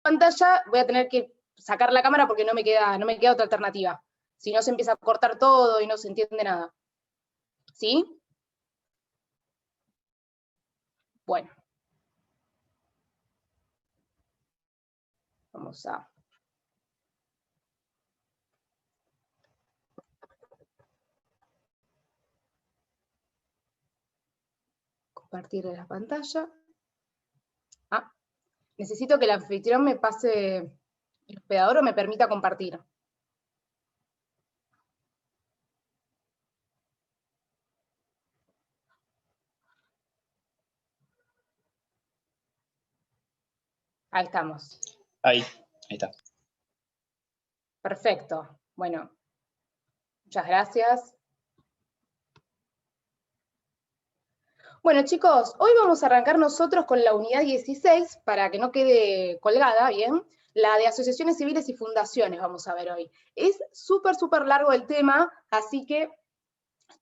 pantalla voy a tener que sacar la cámara porque no me queda otra alternativa. Si no se empieza a cortar todo y no se entiende nada. ¿Sí? Bueno. Vamos a... compartir la pantalla. Necesito que el anfitrión me pase el hospedador o me permita compartir. Ahí estamos. Ahí está. Perfecto. Bueno, muchas gracias. Bueno, chicos, hoy vamos a arrancar nosotros con la unidad 16, para que no quede colgada, ¿bien? La de asociaciones civiles y fundaciones vamos a ver hoy. Es súper largo el tema, así que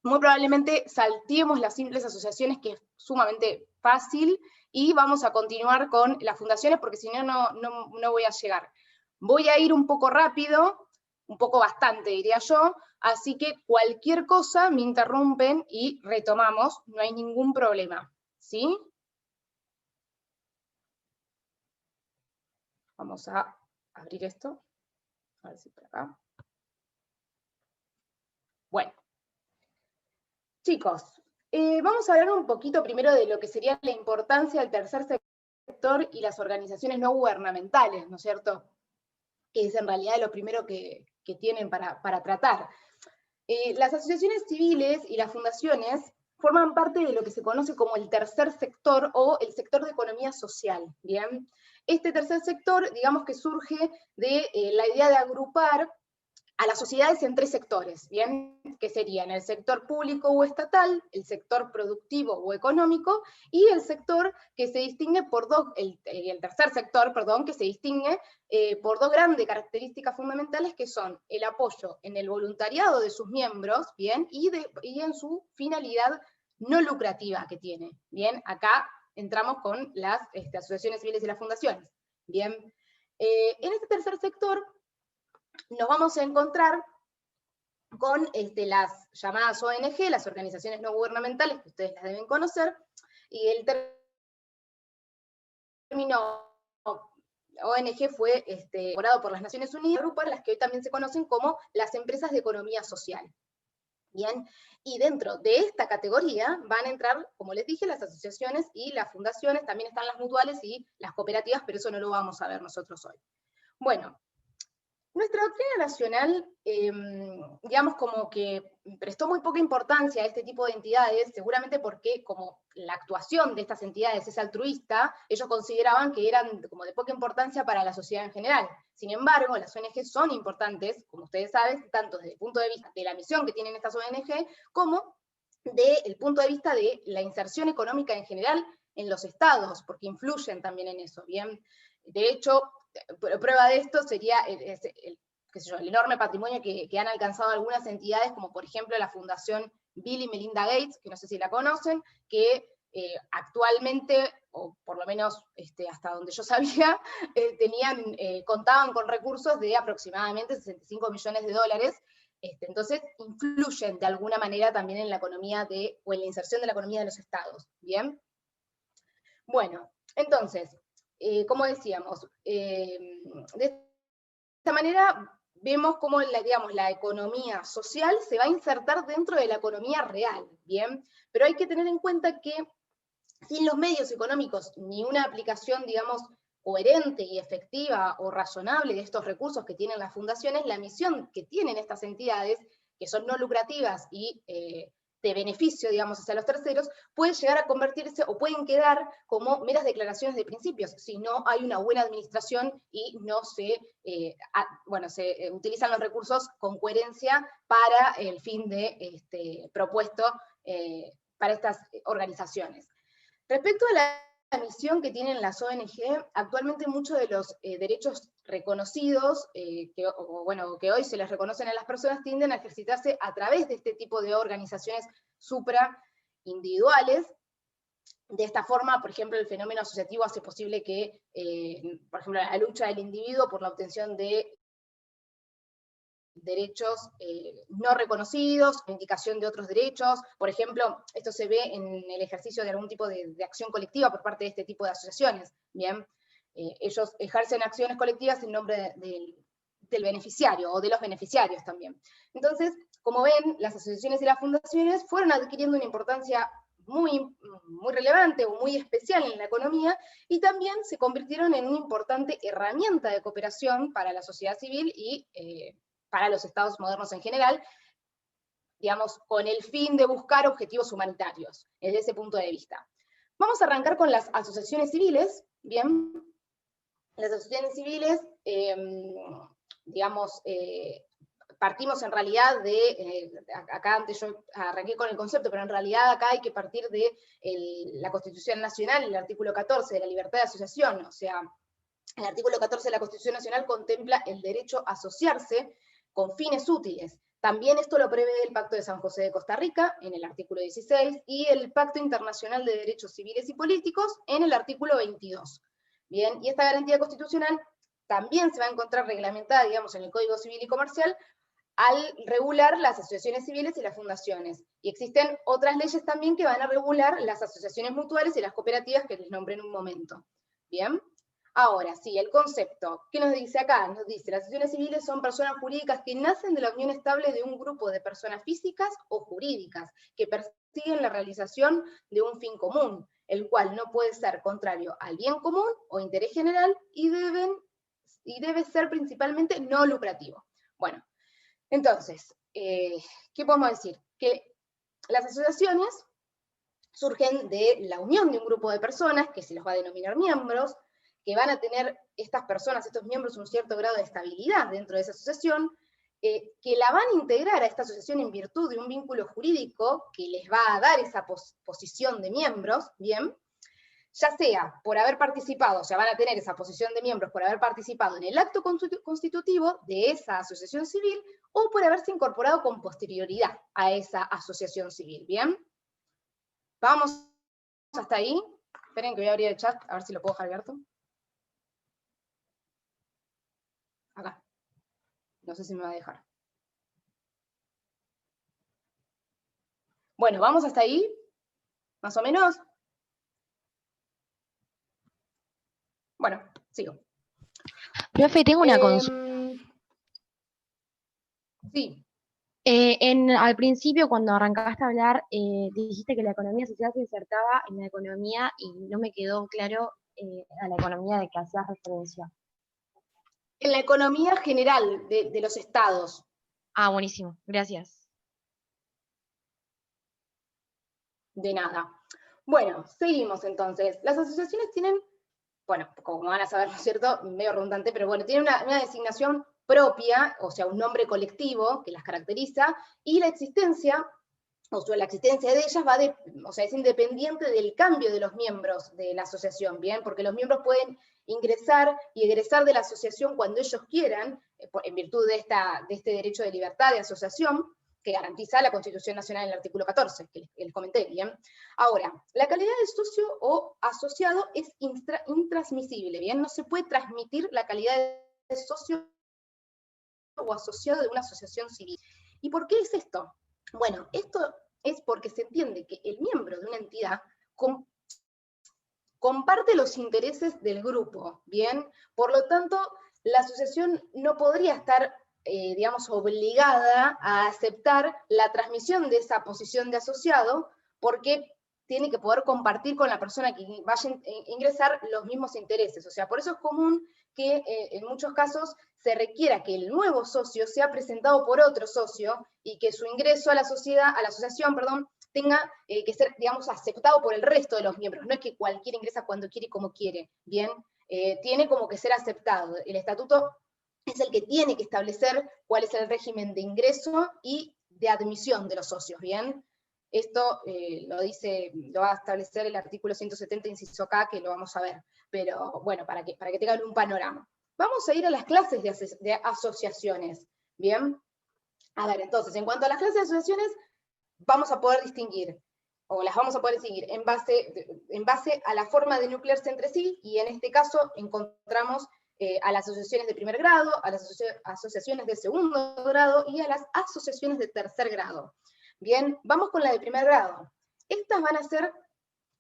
muy probablemente salteemos las simples asociaciones, que es sumamente fácil, y vamos a continuar con las fundaciones, porque si no, no voy a llegar. Voy a ir un poco rápido, un poco bastante diría yo, así que cualquier cosa me interrumpen y retomamos, no hay ningún problema, ¿sí? Vamos a abrir esto, a ver si por acá. Bueno. Chicos, vamos a hablar un poquito primero de lo que sería la importancia del tercer sector y las organizaciones no gubernamentales, ¿no es cierto? Que es en realidad lo primero que tienen para tratar. Las asociaciones civiles y las fundaciones forman parte de lo que se conoce como el tercer sector o el sector de economía social, ¿bien? Este tercer sector, digamos que surge de la idea de agrupar a las sociedades en tres sectores, ¿bien? Que serían el sector público o estatal, el sector productivo o económico, y el sector que se distingue por el tercer sector, perdón, que se distingue por dos grandes características fundamentales, que son el apoyo en el voluntariado de sus miembros, ¿bien? Y en su finalidad no lucrativa que tiene, ¿bien? Acá entramos con las asociaciones civiles y las fundaciones, ¿bien? En este tercer sector nos vamos a encontrar con las llamadas ONG, las organizaciones no gubernamentales, que ustedes las deben conocer, y el término ONG fue elaborado por las Naciones Unidas, agrupan las que hoy también se conocen como las empresas de economía social. Bien, y dentro de esta categoría van a entrar, como les dije, las asociaciones y las fundaciones, también están las mutuales y las cooperativas, pero eso no lo vamos a ver nosotros hoy. Bueno, nuestra doctrina nacional, digamos como que prestó muy poca importancia a este tipo de entidades, seguramente porque como la actuación de estas entidades es altruista, ellos consideraban que eran como de poca importancia para la sociedad en general. Sin embargo, las ONG son importantes, como ustedes saben, tanto desde el punto de vista de la misión que tienen estas ONG, como desde el punto de vista de la inserción económica en general en los estados, porque influyen también en eso, ¿bien? De hecho, prueba de esto sería el enorme patrimonio que han alcanzado algunas entidades, como por ejemplo la Fundación Bill y Melinda Gates, que no sé si la conocen, que actualmente, o por lo menos hasta donde yo sabía, contaban con recursos de aproximadamente 65 millones de dólares, entonces influyen de alguna manera también en la economía o en la inserción de la economía de los estados, ¿bien? Bueno, entonces, como decíamos, de esta manera vemos cómo la economía social se va a insertar dentro de la economía real, ¿bien? Pero hay que tener en cuenta que sin los medios económicos ni una aplicación, digamos, coherente y efectiva o razonable de estos recursos que tienen las fundaciones, la misión que tienen estas entidades, que son no lucrativas y de beneficio, digamos, hacia los terceros, puede llegar a convertirse o pueden quedar como meras declaraciones de principios, si no hay una buena administración y no se, se utilizan los recursos con coherencia para el fin propuesto para estas organizaciones. Respecto a la misión que tienen las ONG, actualmente muchos de los derechos reconocidos, que hoy se les reconocen a las personas, tienden a ejercitarse a través de este tipo de organizaciones supra individuales, De esta forma, por ejemplo, el fenómeno asociativo hace posible que, por ejemplo, la lucha del individuo por la obtención de derechos no reconocidos, la indicación de otros derechos. Por ejemplo, esto se ve en el ejercicio de algún tipo de acción colectiva por parte de este tipo de asociaciones. Bien, ellos ejercen acciones colectivas en nombre del beneficiario, o de los beneficiarios también. Entonces, como ven, las asociaciones y las fundaciones fueron adquiriendo una importancia muy relevante o muy especial en la economía, y también se convirtieron en una importante herramienta de cooperación para la sociedad civil y para los estados modernos en general, digamos, con el fin de buscar objetivos humanitarios, desde ese punto de vista. Vamos a arrancar con las asociaciones civiles, bien. Las asociaciones civiles, digamos, partimos en realidad de, acá antes yo arranqué con el concepto, pero en realidad acá hay que partir de la Constitución Nacional, el artículo 14 de la libertad de asociación. O sea, el artículo 14 de la Constitución Nacional contempla el derecho a asociarse con fines útiles. También esto lo prevé el Pacto de San José de Costa Rica, en el artículo 16, y el Pacto Internacional de Derechos Civiles y Políticos, en el artículo 22. Bien, y esta garantía constitucional también se va a encontrar reglamentada, digamos, en el Código Civil y Comercial, al regular las asociaciones civiles y las fundaciones. Y existen otras leyes también que van a regular las asociaciones mutuales y las cooperativas que les nombré en un momento. Bien. Ahora, sí, el concepto. ¿Qué nos dice acá? Nos dice, las asociaciones civiles son personas jurídicas que nacen de la unión estable de un grupo de personas físicas o jurídicas que persiguen la realización de un fin común, el cual no puede ser contrario al bien común o interés general y debe ser principalmente no lucrativo. Bueno, entonces, ¿qué podemos decir? Que las asociaciones surgen de la unión de un grupo de personas, que se los va a denominar miembros, que van a tener estas personas, estos miembros, un cierto grado de estabilidad dentro de esa asociación, que la van a integrar a esta asociación en virtud de un vínculo jurídico que les va a dar esa posición de miembros, bien, ya sea por haber participado, o sea, van a tener esa posición de miembros por haber participado en el acto constitutivo de esa asociación civil, o por haberse incorporado con posterioridad a esa asociación civil, ¿bien? Vamos hasta ahí. Esperen que voy a abrir el chat, a ver si lo puedo dejar abierto. Acá. No sé si me va a dejar. Bueno, vamos hasta ahí, más o menos. Bueno, sigo. Profe, tengo una consulta. Sí. Al principio, cuando arrancaste a hablar, dijiste que la economía social se insertaba en la economía y no me quedó claro a la economía de que hacías referencia. En la economía general de los estados. Ah, buenísimo, gracias. De nada. Bueno, seguimos entonces. Las asociaciones tienen, bueno, como van a saber, ¿no es cierto? Medio redundante, pero bueno, tienen una designación propia, o sea, un nombre colectivo que las caracteriza, y la existencia, o sea, la existencia de ellas o sea, es independiente del cambio de los miembros de la asociación, ¿bien? Porque los miembros pueden ingresar y egresar de la asociación cuando ellos quieran, en virtud de este derecho de libertad de asociación, que garantiza la Constitución Nacional en el artículo 14, que les comenté, ¿bien? Ahora, la calidad de socio o asociado es intransmisible, ¿bien? No se puede transmitir la calidad de socio o asociado de una asociación civil. ¿Y por qué es esto? Bueno, esto es porque se entiende que el miembro de una entidad comparte los intereses del grupo, ¿bien? Por lo tanto, la asociación no podría estar, digamos, obligada a aceptar la transmisión de esa posición de asociado, porque tiene que poder compartir con la persona que vaya a ingresar los mismos intereses. O sea, por eso es común que en muchos casos se requiera que el nuevo socio sea presentado por otro socio y que su ingreso a la asociación, tenga que ser, digamos, aceptado por el resto de los miembros. No es que cualquiera ingresa cuando quiere y como quiere, ¿bien? Tiene como que ser aceptado. El estatuto es el que tiene que establecer cuál es el régimen de ingreso y de admisión de los socios, ¿bien? Esto lo va a establecer el artículo 170, inciso K, que lo vamos a ver. Pero bueno, para que tengan un panorama. Vamos a ir a las clases de asociaciones, ¿bien? A ver, entonces, en cuanto a las clases de asociaciones, vamos a poder distinguir, o las vamos a poder seguir en base a la forma de nuclearse entre sí, y en este caso encontramos a las asociaciones de primer grado, a las asociaciones de segundo grado y a las asociaciones de tercer grado. Bien, vamos con la de primer grado. Estas van a ser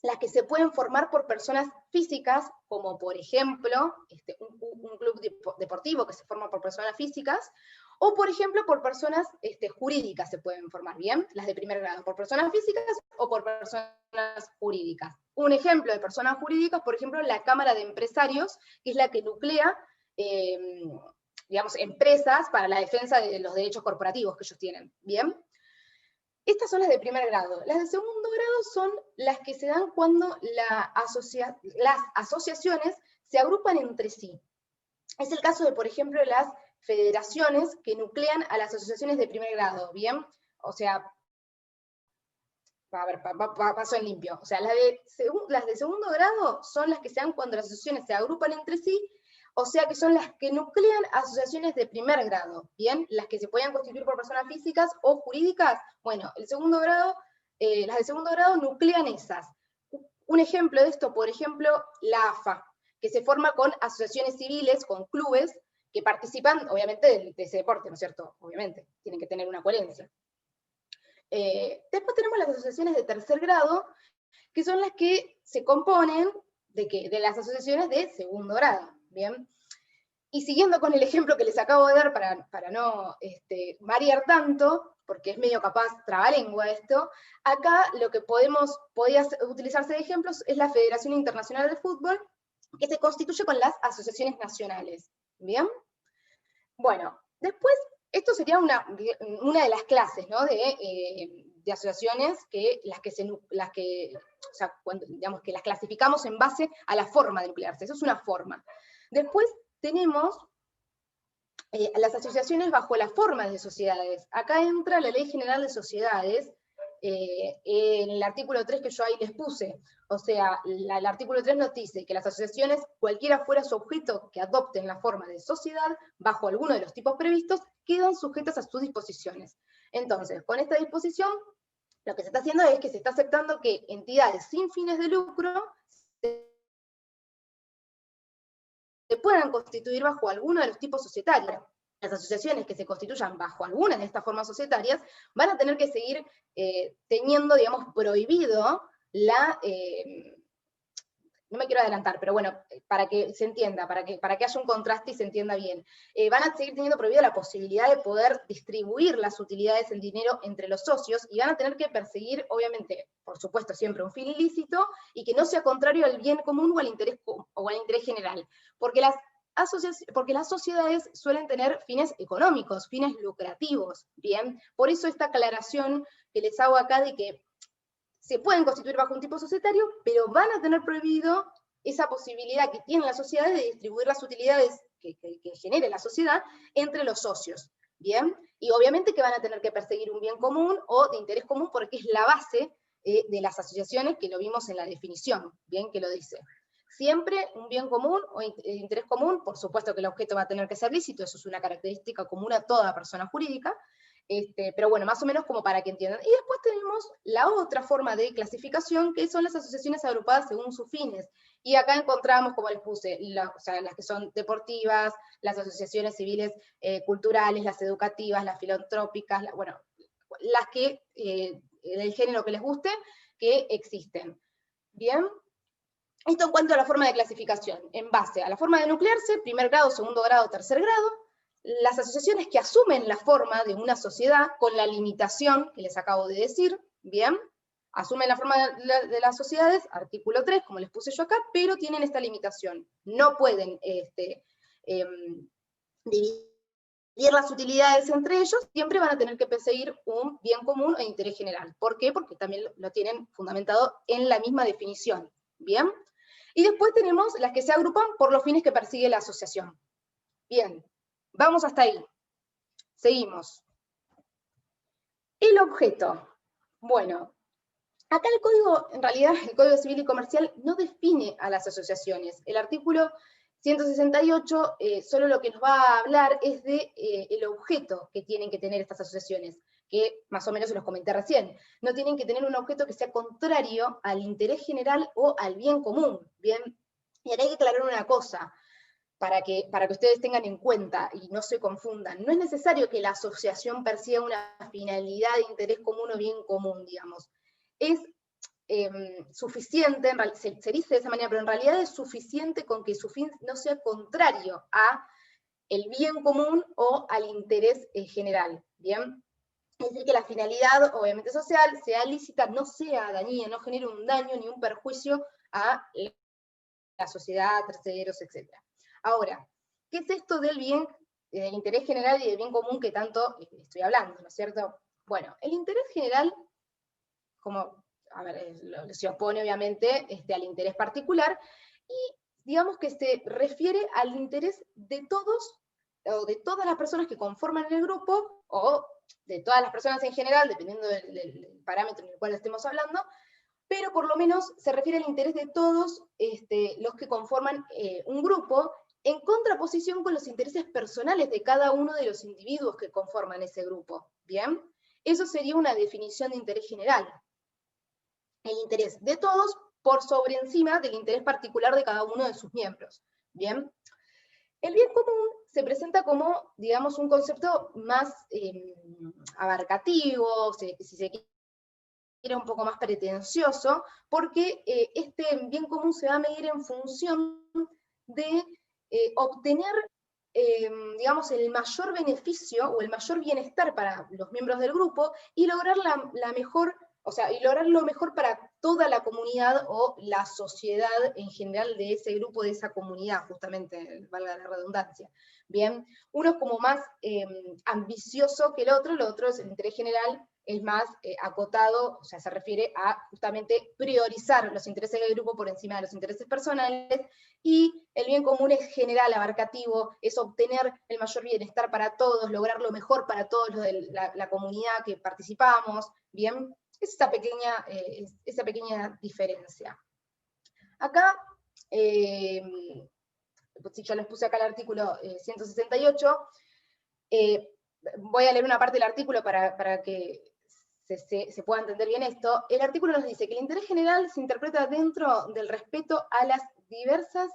las que se pueden formar por personas físicas, como por ejemplo un club deportivo que se forma por personas físicas, o por ejemplo por personas jurídicas se pueden formar, ¿bien? Las de primer grado, por personas físicas o por personas jurídicas. Un ejemplo de personas jurídicas, por ejemplo, la Cámara de Empresarios, que es la que nuclea, digamos, empresas para la defensa de los derechos corporativos que ellos tienen, ¿bien? Estas son las de primer grado. Las de segundo grado son las que se dan cuando las asociaciones se agrupan entre sí. Es el caso de, por ejemplo, las federaciones que nuclean a las asociaciones de primer grado, ¿bien? O sea, a ver, paso en limpio. O sea, las de segundo grado son las que se dan cuando las asociaciones se agrupan entre sí, o sea que son las que nuclean asociaciones de primer grado, ¿bien? Las que se pueden constituir por personas físicas o jurídicas, bueno, las de segundo grado nuclean esas. Un ejemplo de esto, por ejemplo, la AFA, que se forma con asociaciones civiles, con clubes, que participan, obviamente, de ese deporte, ¿no es cierto? Obviamente, tienen que tener una coherencia. Después tenemos las asociaciones de tercer grado, que son las que se componen de las asociaciones de segundo grado, ¿bien? Y siguiendo con el ejemplo que les acabo de dar para no variar tanto, porque es medio capaz trabalengua esto, acá lo que podía utilizarse de ejemplos es la Federación Internacional de Fútbol, que se constituye con las asociaciones nacionales, ¿bien? Bueno, después, esto sería una de las clases, ¿no? De asociaciones que digamos que las clasificamos en base a la forma de nuclearse. Eso es una forma. Después tenemos las asociaciones bajo la forma de sociedades. Acá entra la Ley General de Sociedades, en el artículo 3 que yo ahí les puse. O sea, el artículo 3 nos dice que las asociaciones, cualquiera fuera su objeto que adopten la forma de sociedad, bajo alguno de los tipos previstos, quedan sujetas a sus disposiciones. Entonces, con esta disposición, lo que se está haciendo es que se está aceptando que entidades sin fines de lucro se puedan constituir bajo alguno de los tipos societarios. Las asociaciones que se constituyan bajo alguna de estas formas societarias van a tener que seguir teniendo, digamos, prohibido no me quiero adelantar, pero bueno, para que se entienda, para que haya un contraste y se entienda bien, van a seguir teniendo prohibida la posibilidad de poder distribuir las utilidades en dinero entre los socios, y van a tener que perseguir, obviamente, por supuesto, siempre un fin ilícito, y que no sea contrario al bien común o al interés general, porque las sociedades suelen tener fines económicos, fines lucrativos, ¿bien? Por eso esta aclaración que les hago acá de que se pueden constituir bajo un tipo societario, pero van a tener prohibido esa posibilidad que tienen las sociedades de distribuir las utilidades que genere la sociedad entre los socios, ¿bien? Y obviamente que van a tener que perseguir un bien común o de interés común, porque es la base de las asociaciones, que lo vimos en la definición, ¿bien? Que lo dice. Siempre un bien común o interés común, por supuesto que el objeto va a tener que ser lícito, eso es una característica común a toda persona jurídica, pero bueno, más o menos como para que entiendan. Y después tenemos la otra forma de clasificación, que son las asociaciones agrupadas según sus fines. Y acá encontramos, como les puse, o sea, las que son deportivas, las asociaciones civiles culturales, las educativas, las filantrópicas, bueno, las que, del género que les guste, que existen. Bien. Esto en cuanto a la forma de clasificación. En base a la forma de nuclearse, primer grado, segundo grado, tercer grado, las asociaciones que asumen la forma de una sociedad con la limitación que les acabo de decir, bien, asumen la forma de las sociedades, artículo 3, como les puse yo acá, pero tienen esta limitación. No pueden dividir las utilidades entre ellos, siempre van a tener que perseguir un bien común e interés general. ¿Por qué? Porque también lo tienen fundamentado en la misma definición, ¿bien? Y después tenemos las que se agrupan por los fines que persigue la asociación. Bien. Vamos hasta ahí. Seguimos. El objeto. Bueno, acá el código, en realidad, el Código Civil y Comercial no define a las asociaciones. El artículo 168 solo lo que nos va a hablar es de el objeto que tienen que tener estas asociaciones, que más o menos se los comenté recién. No tienen que tener un objeto que sea contrario al interés general o al bien común, ¿bien? Y acá hay que aclarar una cosa, para que ustedes tengan en cuenta y no se confundan. No es necesario que la asociación persiga una finalidad de interés común o bien común, digamos. Es suficiente, se dice de esa manera, pero en realidad es suficiente con que su fin no sea contrario a el bien común o al interés general, ¿bien? Es decir, que la finalidad, obviamente social, sea lícita, no sea dañina, no genere un daño ni un perjuicio a la sociedad, terceros, etc. Ahora, ¿qué es esto del bien, del interés general y del bien común que tanto estoy hablando, ¿no es cierto? Bueno, el interés general, como, a ver, se opone obviamente al interés particular, y digamos que se refiere al interés de todos, o de todas las personas que conforman el grupo, o de todas las personas en general, dependiendo del parámetro en el cual estemos hablando, pero por lo menos se refiere al interés de todos los que conforman un grupo, en contraposición con los intereses personales de cada uno de los individuos que conforman ese grupo, ¿bien? Eso sería una definición de interés general. El interés de todos por sobre encima del interés particular de cada uno de sus miembros, ¿bien? El bien común se presenta como, digamos, un concepto más abarcativo, si se quiere un poco más pretencioso, porque este bien común se va a medir en función de obtener, digamos, el mayor beneficio o el mayor bienestar para los miembros del grupo y lograr la mejor, o sea, y lograr lo mejor para toda la comunidad o la sociedad en general de ese grupo, de esa comunidad, justamente, valga la redundancia. Bien, uno es como más ambicioso que el otro es el interés general, es más acotado, o sea, se refiere a justamente priorizar los intereses del grupo por encima de los intereses personales, y el bien común es general, abarcativo, es obtener el mayor bienestar para todos, lograr lo mejor para todos los de la comunidad que participamos, ¿bien? Es esa pequeña diferencia. Acá, si yo les puse acá el artículo 168, voy a leer una parte del artículo para que se pueda entender bien esto. El artículo nos dice que el interés general se interpreta dentro del respeto a las diversas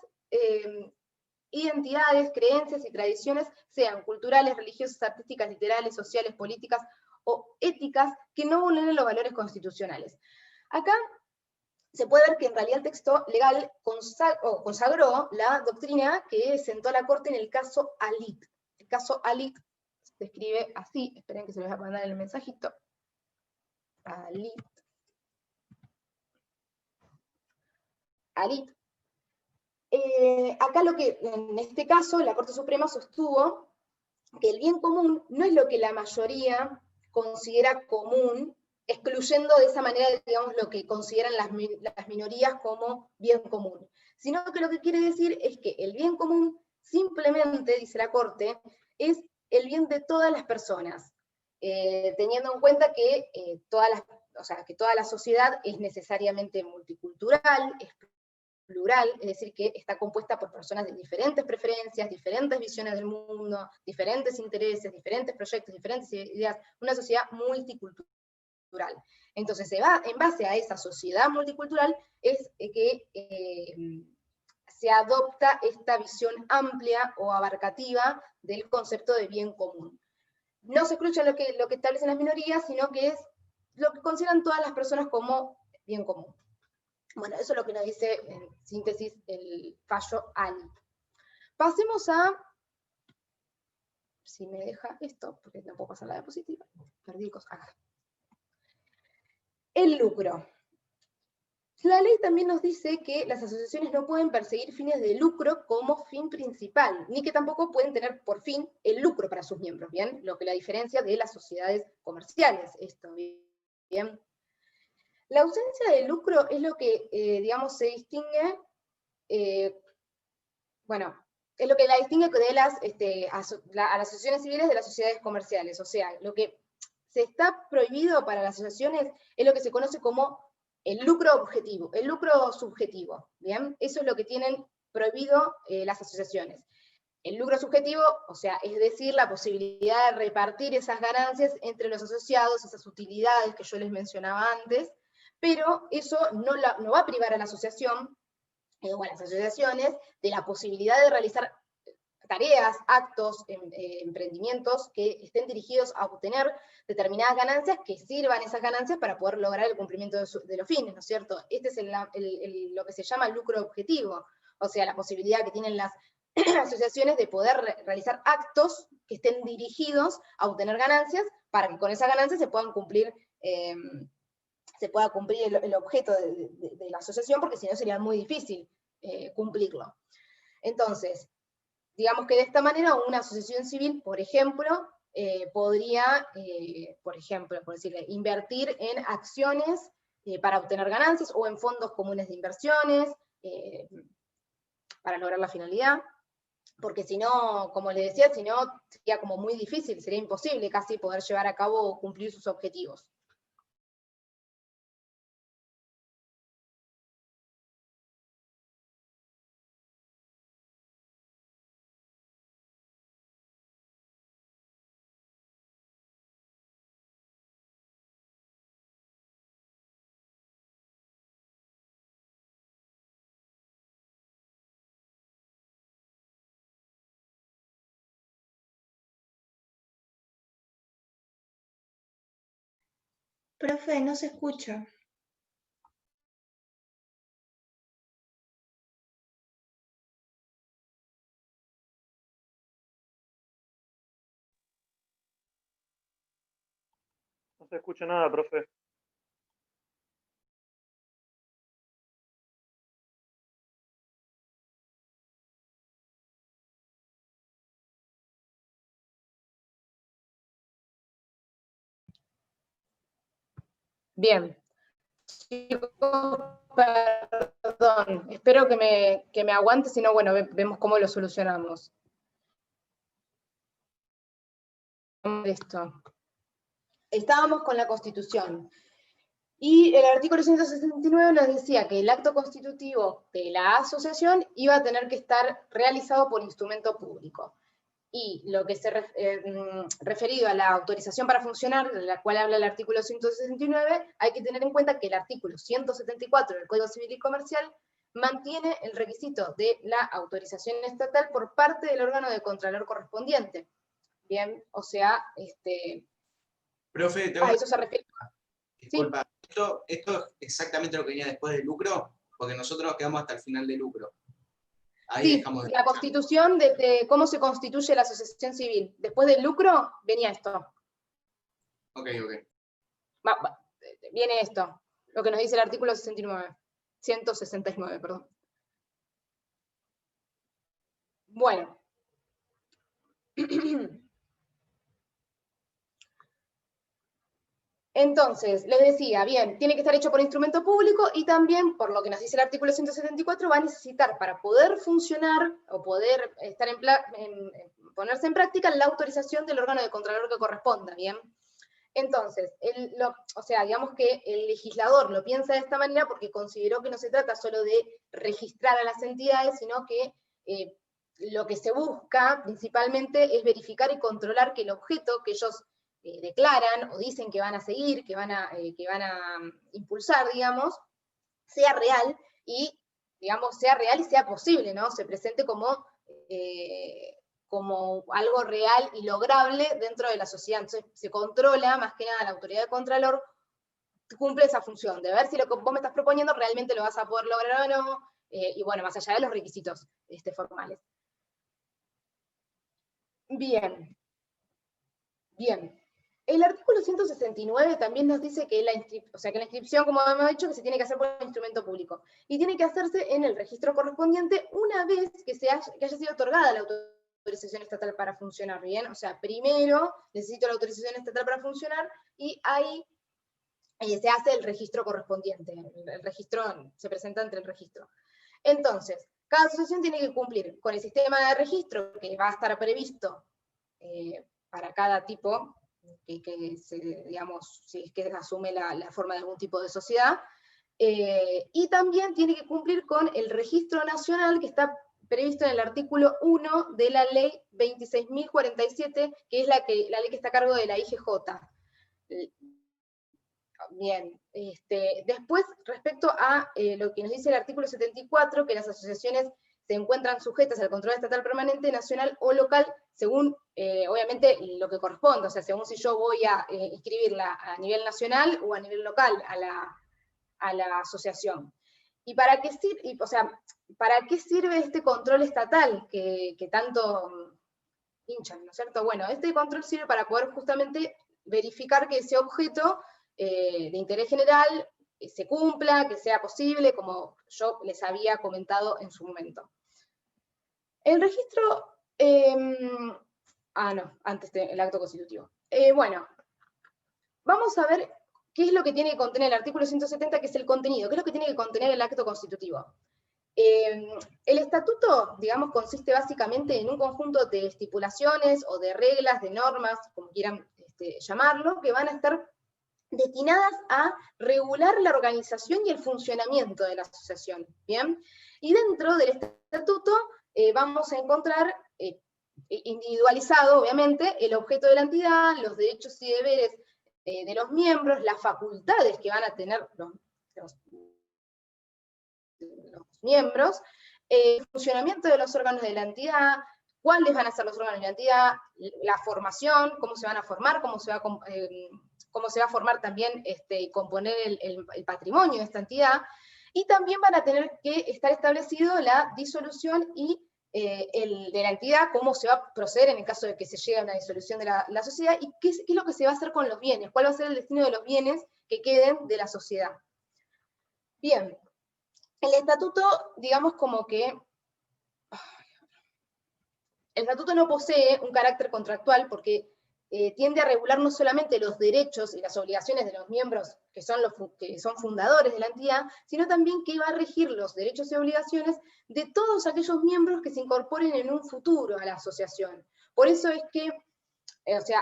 identidades, creencias y tradiciones, sean culturales, religiosas, artísticas, literales, sociales, políticas o éticas, que no vulneren los valores constitucionales. Acá se puede ver que en realidad el texto legal consagró la doctrina que sentó la Corte en el caso Alit. El caso Alit se escribe así, esperen que se les va a mandar el mensajito. Alit. Alit. Acá en este caso, la Corte Suprema sostuvo que el bien común no es lo que la mayoría considera común, excluyendo de esa manera, digamos, lo que consideran las minorías como bien común, sino que lo que quiere decir es que el bien común simplemente, dice la Corte, es el bien de todas las personas, teniendo en cuenta que, que toda la sociedad es necesariamente multicultural, es plural, es decir, que está compuesta por personas de diferentes preferencias, diferentes visiones del mundo, diferentes intereses, diferentes proyectos, diferentes ideas, una sociedad multicultural. Entonces, en base a esa sociedad multicultural es que se adopta esta visión amplia o abarcativa del concepto de bien común. No se excluye lo que establecen las minorías, sino que es lo que consideran todas las personas como bien común. Bueno, eso es lo que nos dice en síntesis el fallo Alit. Pasemos a, si me deja esto, porque no puedo pasar la diapositiva, perdí cosas acá. El lucro. La ley también nos dice que las asociaciones no pueden perseguir fines de lucro como fin principal, ni que tampoco pueden tener por fin el lucro para sus miembros, ¿bien? Lo que la diferencia de las sociedades comerciales, esto, ¿bien? La ausencia de lucro es lo que, digamos, se distingue, bueno, es lo que la distingue de a las asociaciones civiles de las sociedades comerciales. O sea, lo que se está prohibido para las asociaciones es lo que se conoce como el lucro objetivo, el lucro subjetivo, ¿bien? Eso es lo que tienen prohibido las asociaciones. El lucro subjetivo, o sea, es decir, la posibilidad de repartir esas ganancias entre los asociados, esas utilidades que yo les mencionaba antes, pero eso no va a privar a la asociación, o a las asociaciones, de la posibilidad de realizar tareas, actos, emprendimientos que estén dirigidos a obtener determinadas ganancias, que sirvan esas ganancias para poder lograr el cumplimiento de los fines, ¿no es cierto? Este es lo que se llama lucro objetivo, o sea, la posibilidad que tienen las asociaciones de poder realizar actos que estén dirigidos a obtener ganancias, para que con esas ganancias se puedan cumplir, el objeto de la asociación, porque si no sería muy difícil cumplirlo. Entonces, digamos que de esta manera una asociación civil, por ejemplo, podría, por ejemplo, por decirle, invertir en acciones para obtener ganancias, o en fondos comunes de inversiones, para lograr la finalidad, porque si no, como les decía, si no, sería como muy difícil, sería imposible casi poder llevar a cabo o cumplir sus objetivos. Profe, no se escucha. No se escucha nada, profe. Bien. Chicos, perdón, espero que me aguante, si no, bueno, vemos cómo lo solucionamos. Esto. Estábamos con la Constitución. Y el artículo 169 nos decía que el acto constitutivo de la asociación iba a tener que estar realizado por instrumento público. Y lo que se referido a la autorización para funcionar, de la cual habla el artículo 169, hay que tener en cuenta que el artículo 174 del Código Civil y Comercial mantiene el requisito de la autorización estatal por parte del órgano de contralor correspondiente. Bien, o sea, Profe, a eso se refiere. disculpa, ¿sí? ¿Esto es exactamente lo que venía después del lucro? Porque nosotros nos quedamos hasta el final del lucro. Ahí Sí, dejamos de... la constitución de cómo se constituye la asociación civil. Después del lucro, venía esto. Ok. Viene esto, lo que nos dice el artículo 169, perdón. Bueno. Entonces, les decía, bien, tiene que estar hecho por instrumento público, y también, por lo que nos dice el artículo 174, va a necesitar, para poder funcionar o poder estar ponerse en práctica, la autorización del órgano de contralor que corresponda, ¿bien? Entonces, o sea, digamos que el legislador lo piensa de esta manera porque consideró que no se trata solo de registrar a las entidades, sino que lo que se busca principalmente es verificar y controlar que el objeto que ellos declaran o dicen que van a seguir, que van a impulsar, digamos, sea real y, digamos, sea real y sea posible, ¿no? Se presente como algo real y lograble dentro de la sociedad. Entonces se controla, más que nada, la autoridad de Contralor cumple esa función, de ver si lo que vos me estás proponiendo realmente lo vas a poder lograr o no, y bueno, más allá de los requisitos formales. Bien. El artículo 169 también nos dice que la inscripción, como hemos dicho, que se tiene que hacer por instrumento público, y tiene que hacerse en el registro correspondiente una vez que haya sido otorgada la autorización estatal para funcionar, ¿bien? O sea, primero necesito la autorización estatal para funcionar, y ahí se hace el registro correspondiente. El registro se presenta ante el registro. Entonces, cada asociación tiene que cumplir con el sistema de registro que va a estar previsto para cada tipo, digamos, si es que asume la forma de algún tipo de sociedad, y también tiene que cumplir con el registro nacional que está previsto en el artículo 1 de la ley 26.047, que es la ley que está a cargo de la IGJ. Bien, después, respecto a lo que nos dice el artículo 74, que las asociaciones se encuentran sujetas al control estatal permanente, nacional o local, según, obviamente, lo que corresponde, o sea, según si yo voy a inscribirla a nivel nacional o a nivel local a la asociación. ¿Y para qué sirve, para qué sirve este control estatal que tanto hinchan, ¿no es cierto? Bueno, este control sirve para poder justamente verificar que ese objeto de interés general se cumpla, que sea posible, como yo les había comentado en su momento. El registro, antes del acto constitutivo. Bueno, vamos a ver qué es lo que tiene que contener el artículo 170, que es el contenido, qué es lo que tiene que contener el acto constitutivo. El estatuto, digamos, consiste básicamente en un conjunto de estipulaciones o de reglas, de normas, como quieran llamarlo, que van a estar destinadas a regular la organización y el funcionamiento de la asociación, ¿bien? Y dentro del estatuto vamos a encontrar, individualizado, obviamente, el objeto de la entidad, los derechos y deberes de los miembros, las facultades que van a tener los miembros, el funcionamiento de los órganos de la entidad, cuáles van a ser los órganos de la entidad, la formación, cómo se van a formar, cómo se va a formar también y componer el patrimonio de esta entidad, y también van a tener que estar establecido la disolución y de la entidad, cómo se va a proceder en el caso de que se llegue a una disolución de la sociedad, y qué es lo que se va a hacer con los bienes, cuál va a ser el destino de los bienes que queden de la sociedad. Bien, el estatuto, digamos como que el estatuto no posee un carácter contractual porque tiende a regular no solamente los derechos y las obligaciones de los miembros que son fundadores de la entidad, sino también que va a regir los derechos y obligaciones de todos aquellos miembros que se incorporen en un futuro a la asociación. Por eso es que,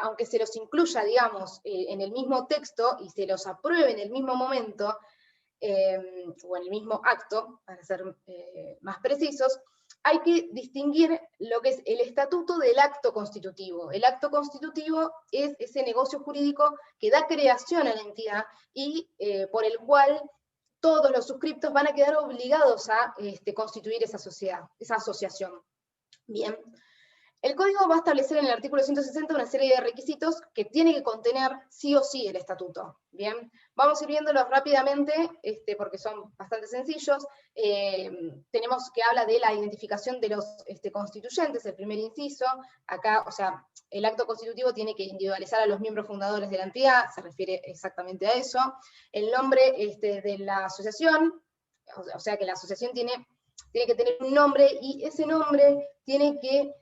aunque se los incluya, digamos, en el mismo texto y se los apruebe en el mismo momento, o en el mismo acto, para ser más precisos, hay que distinguir lo que es el estatuto del acto constitutivo. El acto constitutivo es ese negocio jurídico que da creación a la entidad y por el cual todos los suscriptos van a quedar obligados a constituir esa sociedad, esa asociación. Bien. El código va a establecer en el artículo 160 una serie de requisitos que tiene que contener sí o sí el estatuto. Bien, vamos a ir viéndolos rápidamente, porque son bastante sencillos. Tenemos que habla de la identificación de los constituyentes, el primer inciso. Acá, el acto constitutivo tiene que individualizar a los miembros fundadores de la entidad, se refiere exactamente a eso. El nombre de la asociación, o sea que la asociación tiene que tener un nombre, y ese nombre tiene que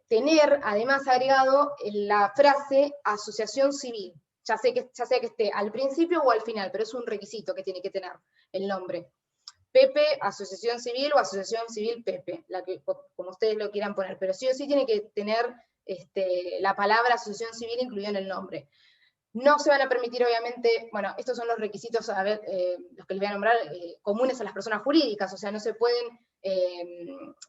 tener además agregado la frase asociación civil, ya sea que esté al principio o al final, pero es un requisito que tiene que tener el nombre. Pepe, asociación civil, o asociación civil Pepe, como ustedes lo quieran poner, pero sí o sí tiene que tener la palabra asociación civil incluida en el nombre. No se van a permitir, obviamente, bueno, estos son los requisitos, los que les voy a nombrar, comunes a las personas jurídicas, o sea, no se pueden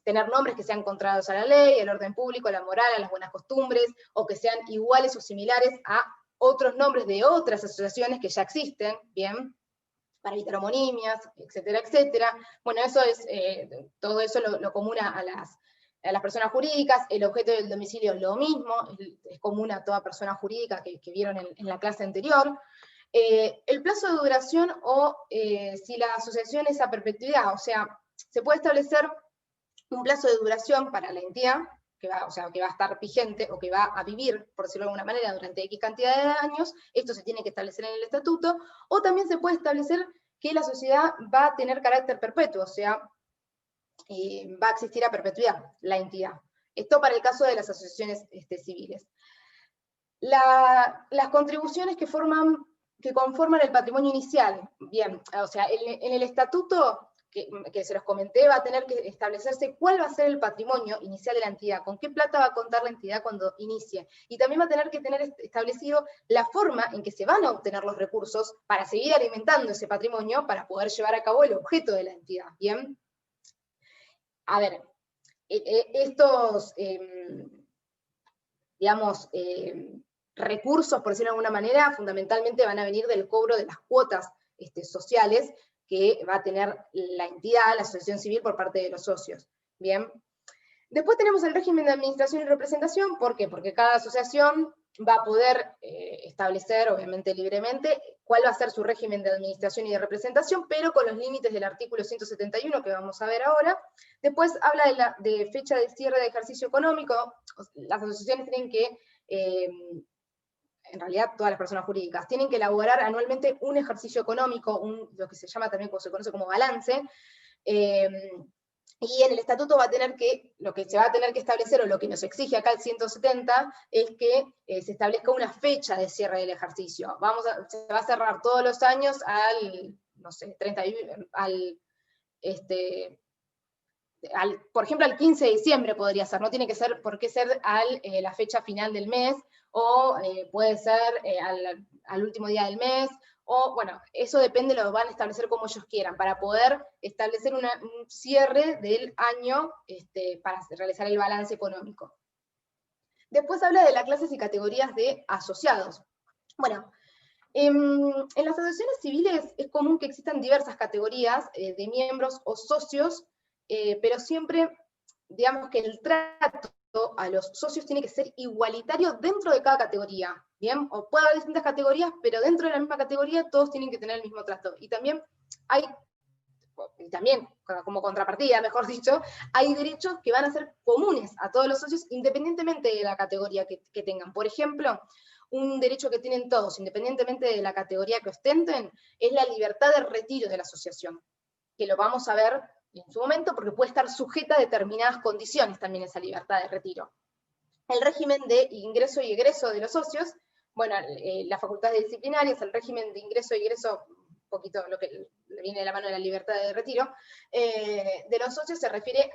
tener nombres que sean contrarios a la ley, al orden público, a la moral, a las buenas costumbres, o que sean iguales o similares a otros nombres de otras asociaciones que ya existen, ¿bien? Para evitar homonimias, etcétera, etcétera. Bueno, eso es, todo eso lo común a las personas jurídicas. El objeto del domicilio es lo mismo, es común a toda persona jurídica que vieron en la clase anterior. El plazo de duración o si la asociación es a perpetuidad, o sea, se puede establecer un plazo de duración para la entidad, que va a estar vigente o que va a vivir, por decirlo de alguna manera, durante X cantidad de años. Esto se tiene que establecer en el estatuto, o también se puede establecer que la sociedad va a tener carácter perpetuo, o sea, va a existir a perpetuidad la entidad. Esto para el caso de las asociaciones civiles. Las contribuciones que conforman el patrimonio inicial, bien, o sea, en el estatuto que se los comenté, va a tener que establecerse cuál va a ser el patrimonio inicial de la entidad, con qué plata va a contar la entidad cuando inicie, y también va a tener que tener establecido la forma en que se van a obtener los recursos para seguir alimentando ese patrimonio, para poder llevar a cabo el objeto de la entidad, ¿bien? A ver, estos, digamos, recursos, por decirlo de alguna manera, fundamentalmente van a venir del cobro de las cuotas sociales que va a tener la entidad, la asociación civil, por parte de los socios. Bien. Después tenemos el régimen de administración y representación. ¿Por qué? Porque cada asociación va a poder establecer, obviamente libremente, cuál va a ser su régimen de administración y de representación, pero con los límites del artículo 171 que vamos a ver ahora. Después habla de fecha de cierre de ejercicio económico. Las asociaciones tienen que, en realidad todas las personas jurídicas, tienen que elaborar anualmente un ejercicio económico, lo que se llama también, se conoce como balance, y en el estatuto va a tener que, lo que se va a tener que establecer, o lo que nos exige acá el 170, es que se establezca una fecha de cierre del ejercicio. Se va a cerrar todos los años al, no sé, por ejemplo, al 15 de diciembre podría ser, no tiene que ser, por qué ser la fecha final del mes, o puede ser al último día del mes, o bueno, eso depende, lo van a establecer como ellos quieran, para poder establecer un cierre del año para realizar el balance económico. Después habla de las clases y categorías de asociados. Bueno, en las asociaciones civiles es común que existan diversas categorías de miembros o socios, pero siempre, digamos que el trato a los socios tiene que ser igualitario dentro de cada categoría, ¿bien? O puede haber distintas categorías, pero dentro de la misma categoría todos tienen que tener el mismo trato. Y también como contrapartida, mejor dicho, hay derechos que van a ser comunes a todos los socios, independientemente de la categoría que tengan. Por ejemplo, un derecho que tienen todos, independientemente de la categoría que ostenten, es la libertad de retiro de la asociación, que lo vamos a ver en su momento, porque puede estar sujeta a determinadas condiciones también esa libertad de retiro. El régimen de ingreso y egreso de los socios, bueno, las facultades disciplinarias, el régimen de ingreso y egreso, un poquito lo que viene de la mano de la libertad de retiro, de los socios se refiere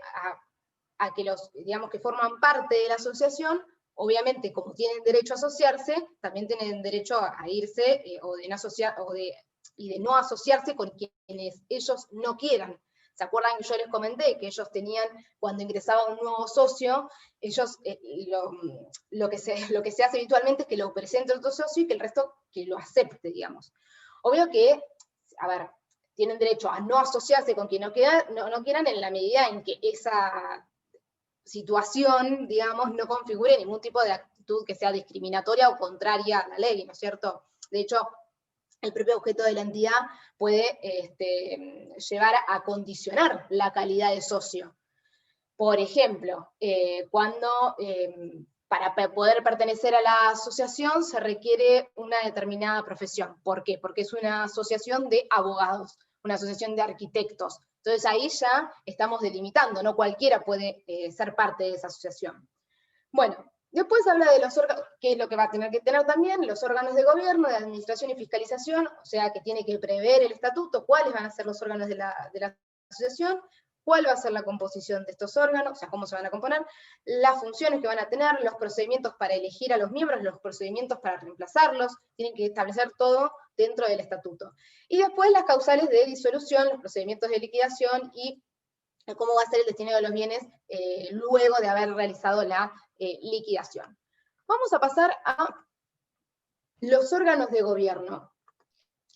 a que los, digamos, que forman parte de la asociación, obviamente como tienen derecho a asociarse, también tienen derecho a irse, y de no asociarse con quienes ellos no quieran. ¿Se acuerdan que yo les comenté que ellos tenían, cuando ingresaba un nuevo socio, ellos lo que se hace habitualmente es que lo presente otro socio y que el resto que lo acepte, digamos? Obvio que, a ver, tienen derecho a no asociarse con quien no quieran en la medida en que esa situación, digamos, no configure ningún tipo de actitud que sea discriminatoria o contraria a la ley, ¿no es cierto? De hecho, el propio objeto de la entidad puede llevar a condicionar la calidad de socio. Por ejemplo, cuando para poder pertenecer a la asociación se requiere una determinada profesión. ¿Por qué? Porque es una asociación de abogados, una asociación de arquitectos. Entonces ahí ya estamos delimitando, no cualquiera puede ser parte de esa asociación. Bueno, después habla de los órganos, que es lo que va a tener que tener también, los órganos de gobierno, de administración y fiscalización, o sea que tiene que prever el estatuto, cuáles van a ser los órganos de la asociación, cuál va a ser la composición de estos órganos, o sea, cómo se van a componer, las funciones que van a tener, los procedimientos para elegir a los miembros, los procedimientos para reemplazarlos, tienen que establecer todo dentro del estatuto. Y después las causales de disolución, los procedimientos de liquidación y cómo va a ser el destino de los bienes luego de haber realizado la liquidación. Vamos a pasar a los órganos de gobierno.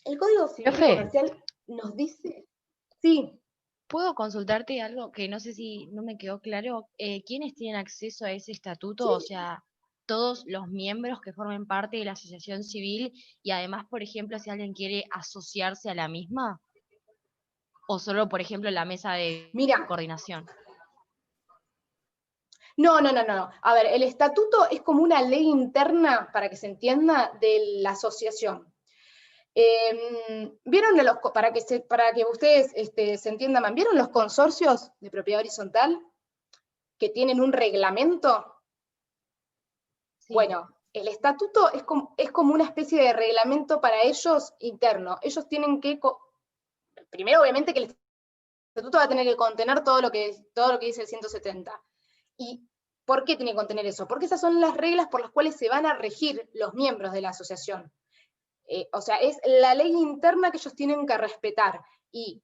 El Código Civil Comercial nos dice... Sí. ¿Puedo consultarte algo que no sé si no me quedó claro? ¿Quiénes tienen acceso a ese estatuto? Sí. O sea, todos los miembros que formen parte de la asociación civil, y además, por ejemplo, si alguien quiere asociarse a la misma, o solo, por ejemplo, la mesa de coordinación. No. A ver, el estatuto es como una ley interna, para que se entienda, de la asociación. ¿Vieron para que ustedes se entiendan más? ¿Vieron los consorcios de propiedad horizontal que tienen un reglamento? Sí. Bueno, el estatuto es como una especie de reglamento para ellos interno. Ellos tienen que, primero obviamente que el estatuto va a tener que contener todo lo que dice el 170. ¿Y por qué tiene que contener eso? Porque esas son las reglas por las cuales se van a regir los miembros de la asociación. o sea, es la ley interna que ellos tienen que respetar, y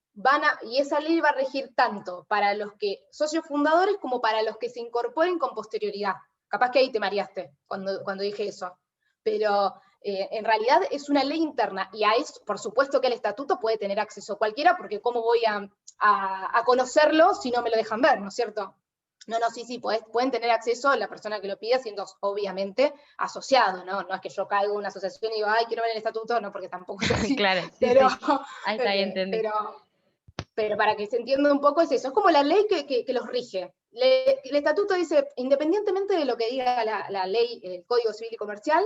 esa ley va a regir tanto para los socios fundadores como para los que se incorporen con posterioridad. Capaz que ahí te mareaste cuando dije eso, pero en realidad es una ley interna, y a eso, por supuesto que el estatuto puede tener acceso cualquiera, porque ¿cómo voy a conocerlo si no me lo dejan ver, ¿no es cierto? No, sí, pueden tener acceso a la persona que lo pida, siendo obviamente asociado, ¿no? No es que yo caigo en una asociación y digo, ay, quiero ver el estatuto, no, porque tampoco es así. Claro, sí, pero, sí. Ahí está, ahí entendí. pero para que se entienda un poco es eso, es como la ley que los rige. El estatuto dice, independientemente de lo que diga la ley, el Código Civil y Comercial,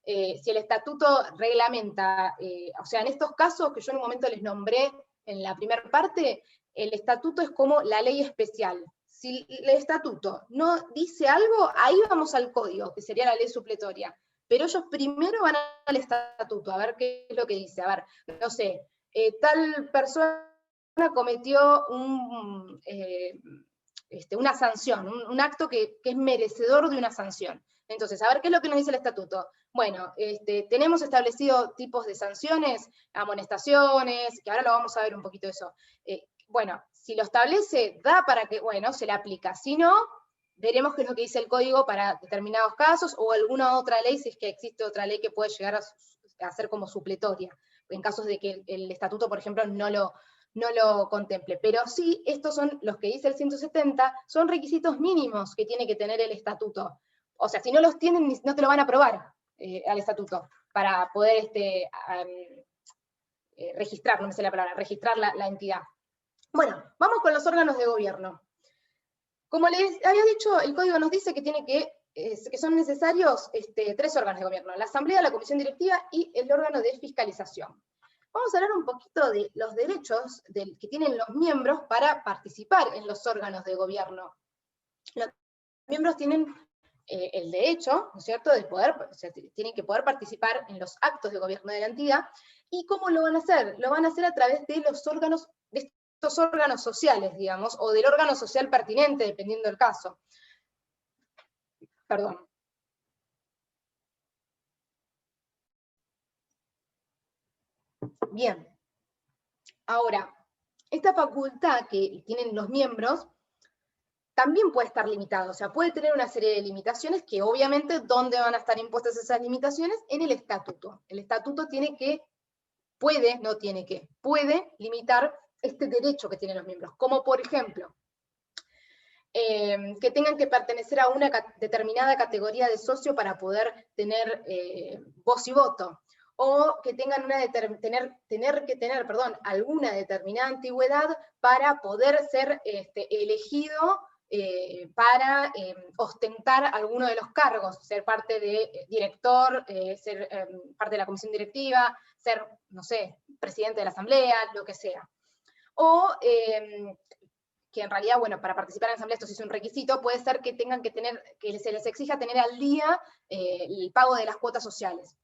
si el estatuto reglamenta, o sea, en estos casos que yo en un momento les nombré en la primera parte, el estatuto es como la ley especial. Si el estatuto no dice algo, ahí vamos al código, que sería la ley supletoria. Pero ellos primero van al estatuto, a ver qué es lo que dice. A ver, no sé, tal persona cometió una sanción, un acto que es merecedor de una sanción. Entonces, a ver qué es lo que nos dice el estatuto. Bueno, tenemos establecido tipos de sanciones, amonestaciones, que ahora lo vamos a ver un poquito eso. Bueno, si lo establece, da para que, bueno, se le aplica. Si no, veremos qué es lo que dice el código para determinados casos, o alguna otra ley, si es que existe otra ley que puede llegar a ser como supletoria, en casos de que el estatuto, por ejemplo, no lo contemple. Pero sí, estos son los que dice el 170, son requisitos mínimos que tiene que tener el estatuto. O sea, si no los tienen, no te lo van a aprobar al estatuto, para poder registrar, no me sé la palabra, registrar la entidad. Bueno, vamos con los órganos de gobierno. Como les había dicho, el código nos dice que son necesarios 3 órganos de gobierno: la asamblea, la comisión directiva y el órgano de fiscalización. Vamos a hablar un poquito de los derechos que tienen los miembros para participar en los órganos de gobierno. Los miembros tienen el derecho, ¿no es cierto?, de poder, o sea, tienen que poder participar en los actos de gobierno de la entidad. ¿Y cómo lo van a hacer? Lo van a hacer a través de estos órganos sociales, digamos, o del órgano social pertinente, dependiendo del caso. Perdón. Bien. Ahora, esta facultad que tienen los miembros también puede estar limitada, o sea, puede tener una serie de limitaciones que obviamente, ¿dónde van a estar impuestas esas limitaciones? En el estatuto. El estatuto puede limitar este derecho que tienen los miembros, como por ejemplo, que tengan que pertenecer a una determinada categoría de socio para poder tener voz y voto, o que tengan alguna determinada antigüedad para poder ser elegido para ostentar alguno de los cargos, ser parte de director, ser parte de la comisión directiva, ser, no sé, presidente de la asamblea, lo que sea. O que en realidad, bueno, para participar en la asamblea esto sí es un requisito, puede ser que se les exija tener al día el pago de las cuotas sociales.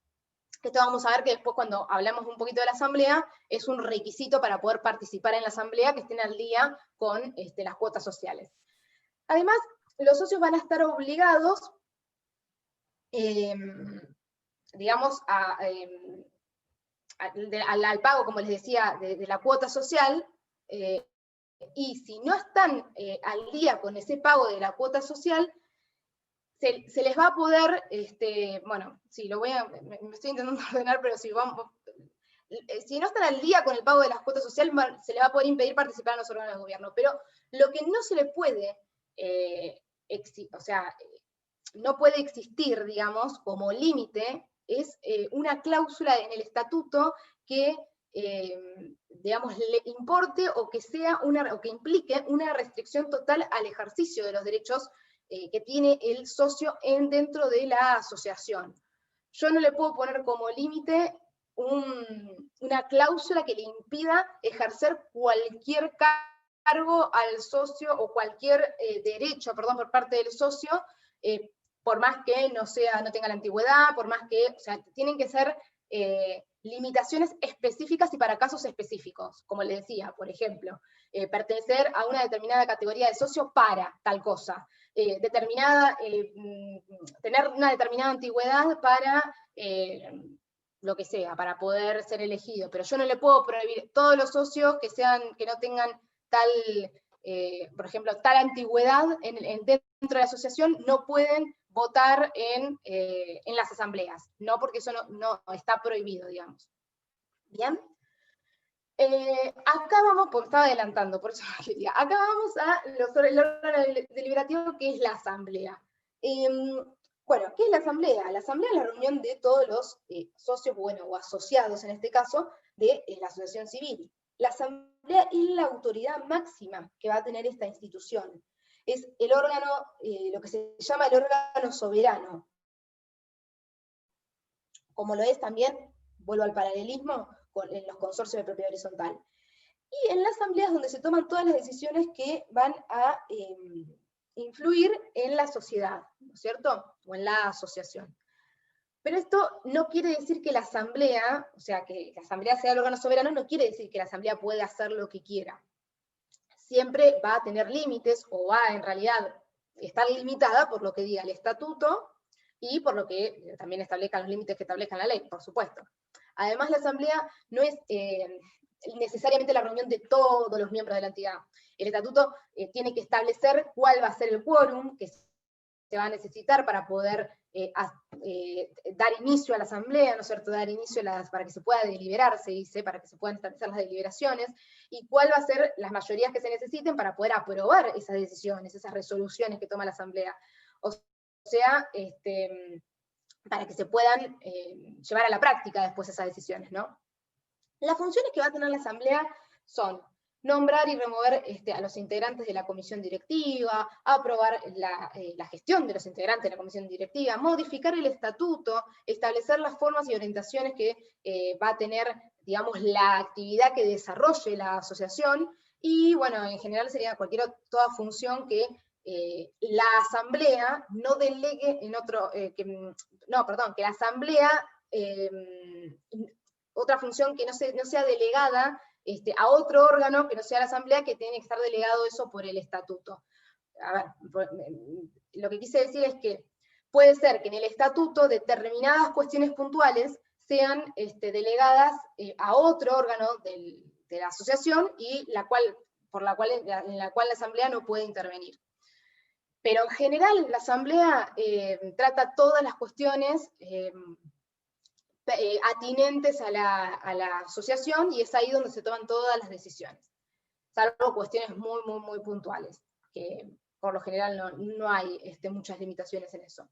Esto vamos a ver que después, cuando hablamos un poquito de la asamblea, es un requisito para poder participar en la asamblea que estén al día con las cuotas sociales. Además, los socios van a estar obligados, digamos, al pago, como les decía, de la cuota social, y si no están al día con ese pago de la cuota social, se les va a poder, bueno, sí, me estoy intentando ordenar, pero si no están al día con el pago de las cuotas sociales, se les va a poder impedir participar en los órganos de gobierno. Pero lo que no se le puede, no puede existir, digamos, como límite, es una cláusula en el estatuto que, digamos, le importe o que implique una restricción total al ejercicio de los derechos que tiene el socio dentro de la asociación. Yo no le puedo poner como límite una cláusula que le impida ejercer cualquier cargo al socio o cualquier derecho, por parte del socio, por más que no tenga la antigüedad, por más que, o sea, tienen que ser limitaciones específicas y para casos específicos, como les decía, por ejemplo, pertenecer a una determinada categoría de socio para tal cosa, tener una determinada antigüedad para, lo que sea, para poder ser elegido, pero yo no le puedo prohibir todos los socios que no tengan tal, por ejemplo, tal antigüedad dentro de la asociación, no pueden votar en las asambleas, ¿no? Porque eso no está prohibido, digamos. ¿Bien? Acá vamos, porque estaba adelantando, por eso quería. Acá vamos a el órgano deliberativo, que es la asamblea. Bueno, ¿qué es la asamblea? La asamblea es la reunión de todos los socios, bueno, o asociados en este caso, de la asociación civil. La asamblea es la autoridad máxima que va a tener esta institución. Es el órgano, lo que se llama el órgano soberano. Como lo es también, vuelvo al paralelismo, en los consorcios de propiedad horizontal. Y en la asamblea es donde se toman todas las decisiones que van a influir en la sociedad, ¿no es cierto? O en la asociación. Pero esto no quiere decir que la asamblea, o sea, que la asamblea sea el órgano soberano, no quiere decir que la asamblea puede hacer lo que quiera. Siempre va a tener límites, o va en realidad estar limitada por lo que diga el estatuto, y por lo que también establezcan los límites que establezca la ley, por supuesto. Además, la asamblea no es necesariamente la reunión de todos los miembros de la entidad. El estatuto tiene que establecer cuál va a ser el quórum que se va a necesitar para poder dar inicio a la asamblea, ¿no es cierto? Dar inicio para que se pueda deliberar, se dice, para que se puedan establecer las deliberaciones, y cuál va a ser las mayorías que se necesiten para poder aprobar esas decisiones, esas resoluciones que toma la asamblea. O sea, para que se puedan llevar a la práctica después esas decisiones, ¿no? Las funciones que va a tener la asamblea son nombrar y remover a los integrantes de la comisión directiva, aprobar la gestión de los integrantes de la comisión directiva, modificar el estatuto, establecer las formas y orientaciones que va a tener, digamos, la actividad que desarrolle la asociación, y bueno, en general sería toda función que la asamblea no delegue en otro, que la asamblea, otra función que no sea delegada a otro órgano que no sea la asamblea, que tiene que estar delegado eso por el estatuto. A ver, lo que quise decir es que puede ser que en el estatuto determinadas cuestiones puntuales sean delegadas a otro órgano de la asociación, y en la cual la asamblea no puede intervenir. Pero en general la asamblea trata todas las cuestiones atinentes a la asociación, y es ahí donde se toman todas las decisiones, salvo cuestiones muy, muy, muy puntuales, que por lo general no hay muchas limitaciones en eso.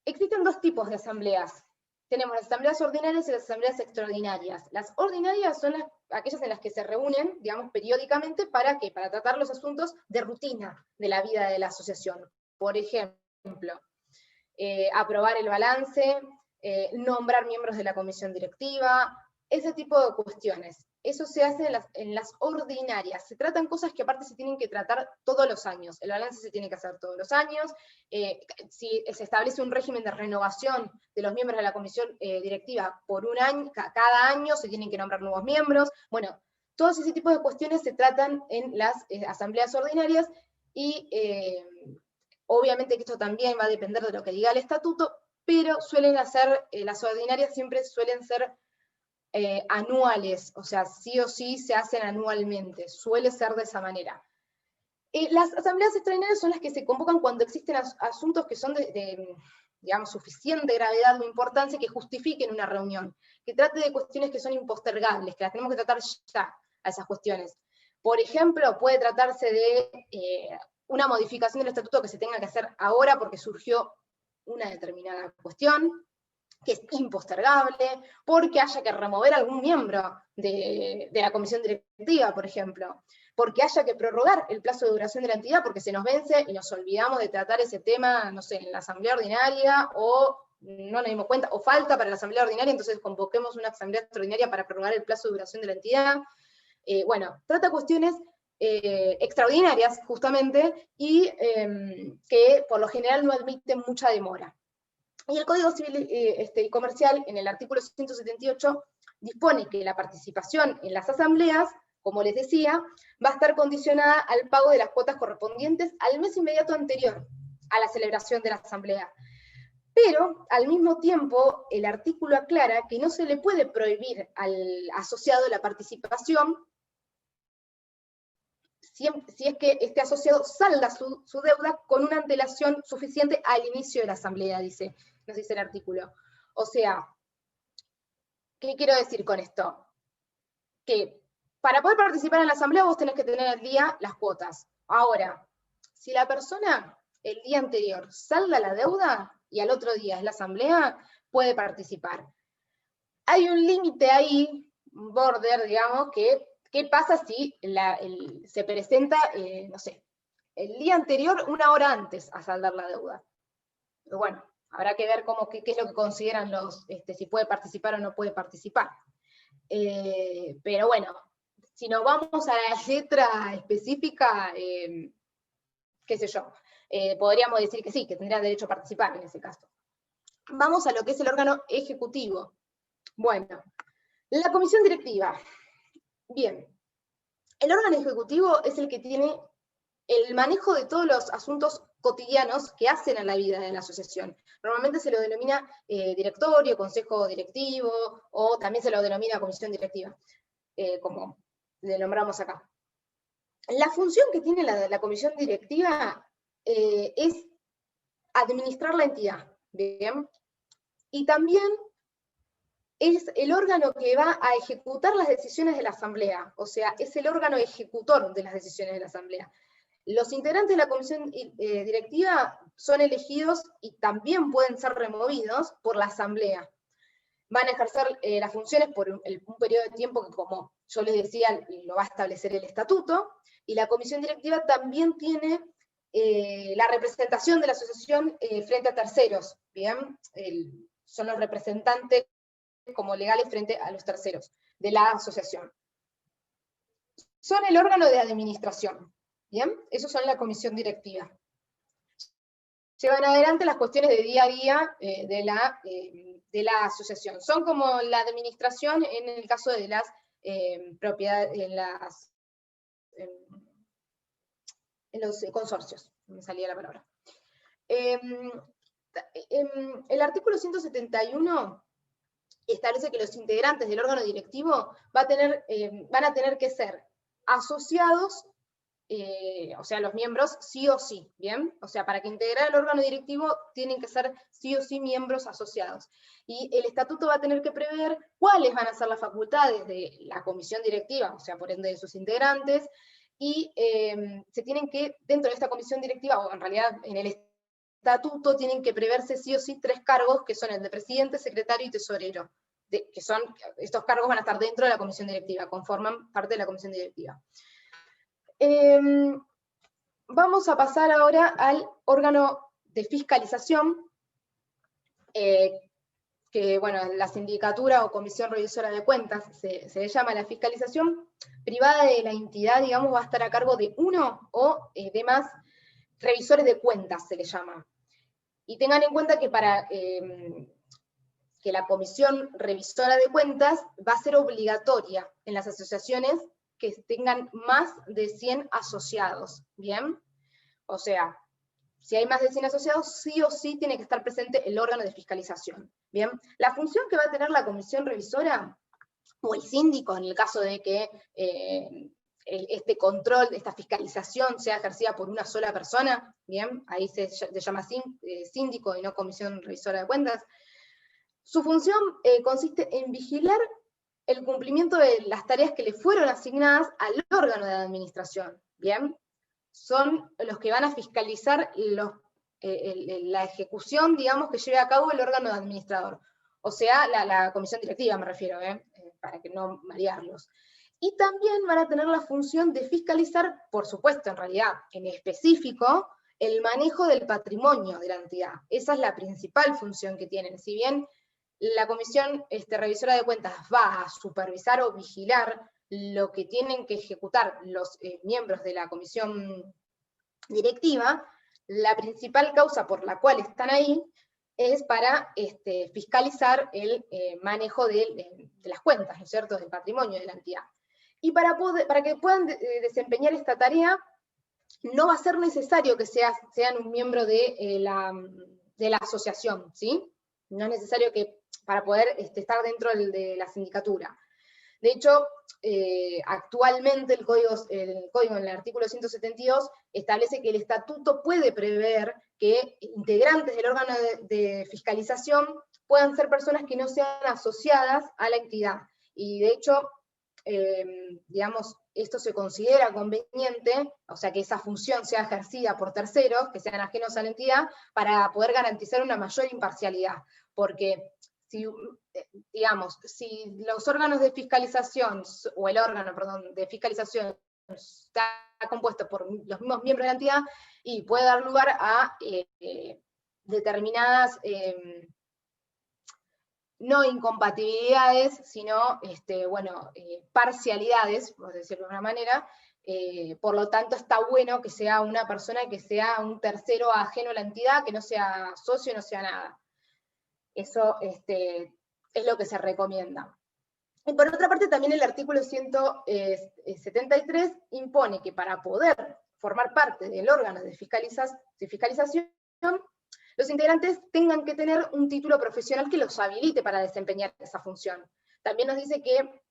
Existen dos tipos de asambleas. Tenemos las asambleas ordinarias y las asambleas extraordinarias. Las ordinarias son aquellas en las que se reúnen, digamos, periódicamente, ¿para qué? Para tratar los asuntos de rutina de la vida de la asociación. Por ejemplo, aprobar el balance, nombrar miembros de la comisión directiva, ese tipo de cuestiones. Eso se hace en las ordinarias. Se tratan cosas que aparte se tienen que tratar todos los años. El balance se tiene que hacer todos los años. Si se establece un régimen de renovación de los miembros de la comisión directiva por un año, cada año se tienen que nombrar nuevos miembros. Bueno, todos ese tipo de cuestiones se tratan en las asambleas ordinarias, y obviamente que esto también va a depender de lo que diga el estatuto, pero suelen hacer, las ordinarias siempre suelen ser anuales, o sea, sí o sí se hacen anualmente, suele ser de esa manera. Las asambleas extraordinarias son las que se convocan cuando existen asuntos que son de digamos, suficiente gravedad o importancia que justifiquen una reunión, que trate de cuestiones que son impostergables, que las tenemos que tratar ya a esas cuestiones. Por ejemplo, puede tratarse de una modificación del estatuto que se tenga que hacer ahora porque surgió una determinada cuestión, que es impostergable, porque haya que remover algún miembro de la comisión directiva, por ejemplo, porque haya que prorrogar el plazo de duración de la entidad porque se nos vence y nos olvidamos de tratar ese tema, no sé, en la asamblea ordinaria, o no nos dimos cuenta, o falta para la asamblea ordinaria, entonces convoquemos una asamblea extraordinaria para prorrogar el plazo de duración de la entidad. Bueno, trata cuestiones extraordinarias, justamente, y que por lo general no admiten mucha demora. Y el Código Civil y Comercial, en el artículo 178, dispone que la participación en las asambleas, como les decía, va a estar condicionada al pago de las cuotas correspondientes al mes inmediato anterior a la celebración de la asamblea. Pero, al mismo tiempo, el artículo aclara que no se le puede prohibir al asociado la participación si es que este asociado salda su deuda con una antelación suficiente al inicio de la asamblea, nos dice el artículo. O sea, ¿qué quiero decir con esto? Que para poder participar en la asamblea vos tenés que tener al día las cuotas. Ahora, si la persona el día anterior salda la deuda y al otro día es la asamblea, puede participar. Hay un límite ahí, un border, digamos, que ¿qué pasa si se presenta, no sé, el día anterior, una hora antes a saldar la deuda? Pero bueno, habrá que ver qué es lo que consideran si puede participar o no puede participar. Pero bueno, si nos vamos a la letra específica, qué sé yo, podríamos decir que sí, que tendría derecho a participar en ese caso. Vamos a lo que es el órgano ejecutivo. Bueno, la comisión directiva. Bien, el órgano ejecutivo es el que tiene el manejo de todos los asuntos cotidianos que hacen a la vida de la asociación. Normalmente se lo denomina directorio, consejo directivo, o también se lo denomina comisión directiva, como le nombramos acá. La función que tiene la comisión directiva es administrar la entidad, ¿bien? Y también es el órgano que va a ejecutar las decisiones de la asamblea, o sea, es el órgano ejecutor de las decisiones de la asamblea. Los integrantes de la comisión directiva son elegidos y también pueden ser removidos por la asamblea. Van a ejercer las funciones por un periodo de tiempo que, como yo les decía, lo va a establecer el estatuto, y la comisión directiva también tiene la representación de la asociación frente a terceros, ¿bien? Son los representantes como legales frente a los terceros de la asociación. Son el órgano de administración, ¿bien? Esos son la comisión directiva. Llevan adelante las cuestiones de día a día de la asociación. Son como la administración en el caso de las propiedades, en los consorcios, me salía la palabra. El artículo 171 establece que los integrantes del órgano directivo van a tener que ser asociados, o sea, los miembros sí o sí, ¿bien? O sea, para que integrar el órgano directivo tienen que ser sí o sí miembros asociados. Y el estatuto va a tener que prever cuáles van a ser las facultades de la comisión directiva, o sea, por ende de sus integrantes, y se tienen que, dentro de esta comisión directiva, o en realidad en el estatuto, tienen que preverse sí o sí 3 cargos, que son el de presidente, secretario y tesorero. Estos cargos van a estar dentro de la comisión directiva, conforman parte de la comisión directiva. Vamos a pasar ahora al órgano de fiscalización, que bueno, la sindicatura o comisión revisora de cuentas se le llama. La fiscalización privada de la entidad, digamos, va a estar a cargo de uno o de más revisores de cuentas, se le llama. Y tengan en cuenta que para que la comisión revisora de cuentas va a ser obligatoria en las asociaciones que tengan más de 100 asociados, ¿bien? O sea, si hay más de 100 asociados, sí o sí tiene que estar presente el órgano de fiscalización, ¿bien? La función que va a tener la comisión revisora, o el síndico, en el caso de que este control, esta fiscalización sea ejercida por una sola persona, ¿bien? Ahí se llama síndico y no comisión revisora de cuentas. Su función consiste en vigilar el cumplimiento de las tareas que le fueron asignadas al órgano de administración, ¿bien? Son los que van a fiscalizar la ejecución, digamos, que lleve a cabo el órgano administrador. O sea, la comisión directiva me refiero, para que no marearlos. Y también van a tener la función de fiscalizar, por supuesto, en realidad, en específico, el manejo del patrimonio de la entidad. Esa es la principal función que tienen. Si bien la comisión revisora de cuentas va a supervisar o vigilar lo que tienen que ejecutar los miembros de la comisión directiva, la principal causa por la cual están ahí es para fiscalizar el manejo de las cuentas, ¿no es cierto?, del patrimonio de la entidad. Y para que puedan desempeñar esta tarea, no va a ser necesario que sean un miembro de de la asociación, ¿sí? No es necesario que para poder estar dentro de la sindicatura. De hecho, actualmente el código en el artículo 172 establece que el estatuto puede prever que integrantes del órgano de fiscalización puedan ser personas que no sean asociadas a la entidad. Y de hecho, digamos, esto se considera conveniente, o sea, que esa función sea ejercida por terceros, que sean ajenos a la entidad, para poder garantizar una mayor imparcialidad. Porque si, digamos, si los órganos de fiscalización, o el órgano, perdón, de fiscalización está compuesto por los mismos miembros de la entidad, y puede dar lugar a determinadas, no incompatibilidades, sino, parcialidades, por decirlo de una manera. Por lo tanto, está bueno que sea una persona que sea un tercero ajeno a la entidad, que no sea socio, no sea nada. Eso es lo que se recomienda. Y por otra parte, también el artículo 173 impone que para poder formar parte del órgano de fiscalización, los integrantes tengan que tener un título profesional que los habilite para desempeñar esa función. También nos dice que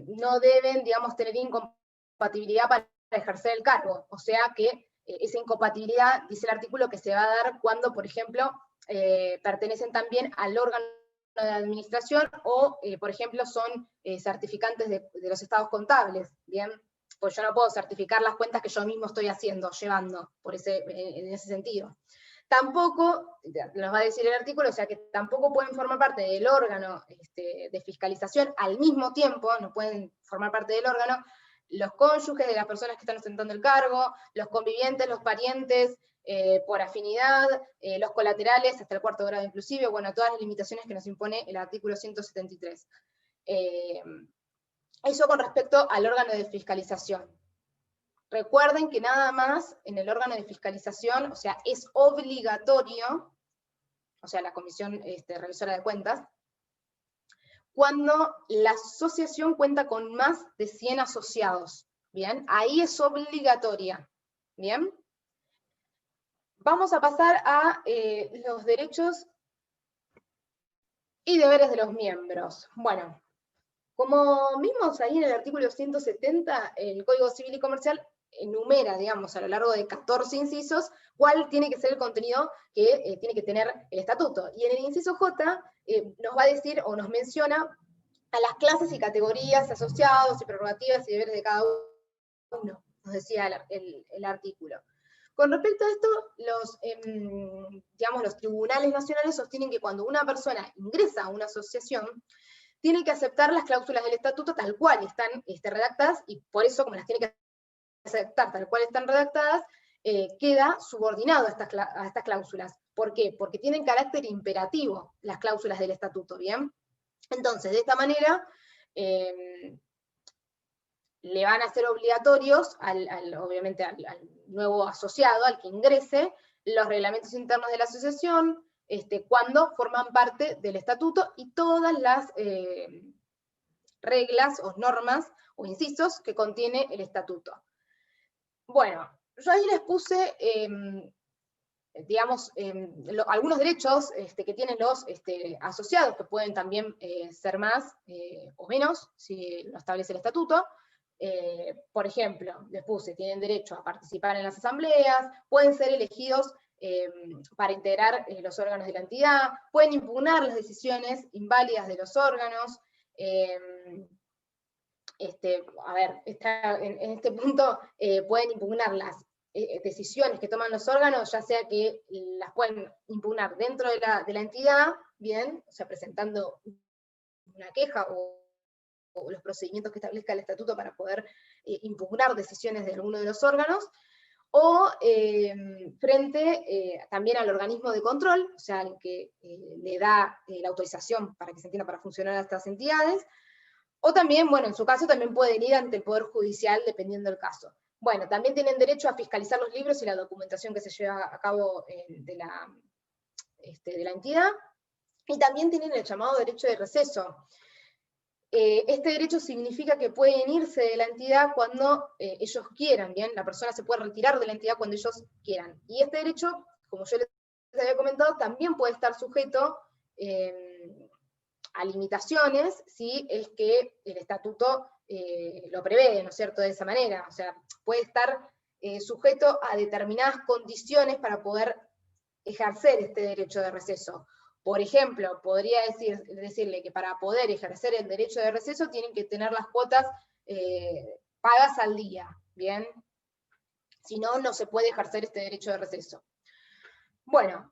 no deben, digamos, tener incompatibilidad para ejercer el cargo, o sea que esa incompatibilidad, dice el artículo, que se va a dar cuando, por ejemplo, pertenecen también al órgano de administración o, por ejemplo, son certificantes de los estados contables, ¿bien? Pues yo no puedo certificar las cuentas que yo mismo estoy llevando, en ese sentido. Tampoco, nos va a decir el artículo, o sea que tampoco pueden formar parte del órgano de fiscalización al mismo tiempo, no pueden formar parte del órgano, los cónyuges de las personas que están ostentando el cargo, los convivientes, los parientes, por afinidad, los colaterales, hasta el 4º grado inclusive, bueno, todas las limitaciones que nos impone el artículo 173. Eso con respecto al órgano de fiscalización. Recuerden que nada más en el órgano de fiscalización, o sea, es obligatorio, o sea, la Comisión Revisora de Cuentas, cuando la asociación cuenta con más de 100 asociados, ¿bien? Ahí es obligatoria, ¿bien? Vamos a pasar a los derechos y deberes de los miembros. Bueno, como vimos ahí en el artículo 170, el Código Civil y Comercial enumera, digamos, a lo largo de 14 incisos, cuál tiene que ser el contenido que tiene que tener el estatuto. Y en el inciso J nos va a decir, o nos menciona, a las clases y categorías, asociados y prerrogativas y deberes de cada uno, nos decía el artículo. Con respecto a esto, los tribunales nacionales sostienen que cuando una persona ingresa a una asociación, tiene que aceptar las cláusulas del estatuto tal cual están redactadas, y por eso, como las tiene que aceptar tal cual están redactadas, queda subordinado a estas cláusulas. ¿Por qué? Porque tienen carácter imperativo las cláusulas del estatuto, ¿bien? Entonces, de esta manera, le van a ser obligatorios, obviamente al nuevo asociado, al que ingrese, los reglamentos internos de la asociación, cuando forman parte del estatuto, y todas las reglas o normas o incisos que contiene el estatuto. Bueno, yo ahí les puse, algunos derechos que tienen los asociados, que pueden también ser más o menos, si lo establece el estatuto. Por ejemplo, les puse, tienen derecho a participar en las asambleas, pueden ser elegidos para integrar los órganos de la entidad, pueden impugnar las decisiones inválidas de los órganos. En este punto pueden impugnar las decisiones que toman los órganos, ya sea que las pueden impugnar dentro de la entidad, bien, o sea, presentando una queja o los procedimientos que establezca el estatuto para poder impugnar decisiones de alguno de los órganos, o frente también al organismo de control, o sea, el que le da la autorización para que se entienda para funcionar a estas entidades, o también, bueno, en su caso también pueden ir ante el Poder Judicial, dependiendo del caso. Bueno, también tienen derecho a fiscalizar los libros y la documentación que se lleva a cabo de la entidad, y también tienen el llamado derecho de receso. Este derecho significa que pueden irse de la entidad cuando ellos quieran, ¿bien? La persona se puede retirar de la entidad cuando ellos quieran. Y este derecho, como yo les había comentado, también puede estar sujeto a limitaciones si es que el estatuto lo prevé, ¿no es cierto?, de esa manera. O sea, puede estar sujeto a determinadas condiciones para poder ejercer este derecho de receso. Por ejemplo, podría decirle que para poder ejercer el derecho de receso tienen que tener las cuotas pagas al día, ¿bien? Si no, no se puede ejercer este derecho de receso. Bueno,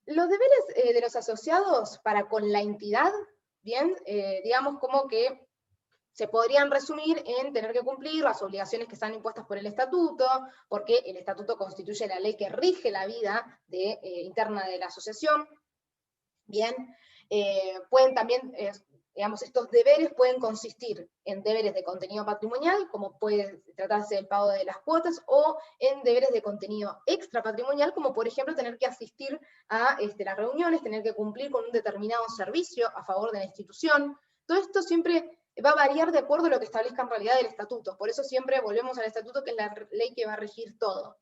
los deberes de los asociados para con la entidad, bien, digamos como que se podrían resumir en tener que cumplir las obligaciones que están impuestas por el estatuto, porque el estatuto constituye la ley que rige la vida interna de la asociación. Bien, pueden también, digamos, estos deberes pueden consistir en deberes de contenido patrimonial, como puede tratarse del pago de las cuotas, o en deberes de contenido extrapatrimonial, como por ejemplo tener que asistir a las reuniones, tener que cumplir con un determinado servicio a favor de la institución. Todo esto siempre va a variar de acuerdo a lo que establezca en realidad el estatuto. Por eso siempre volvemos al estatuto, que es la ley que va a regir todo.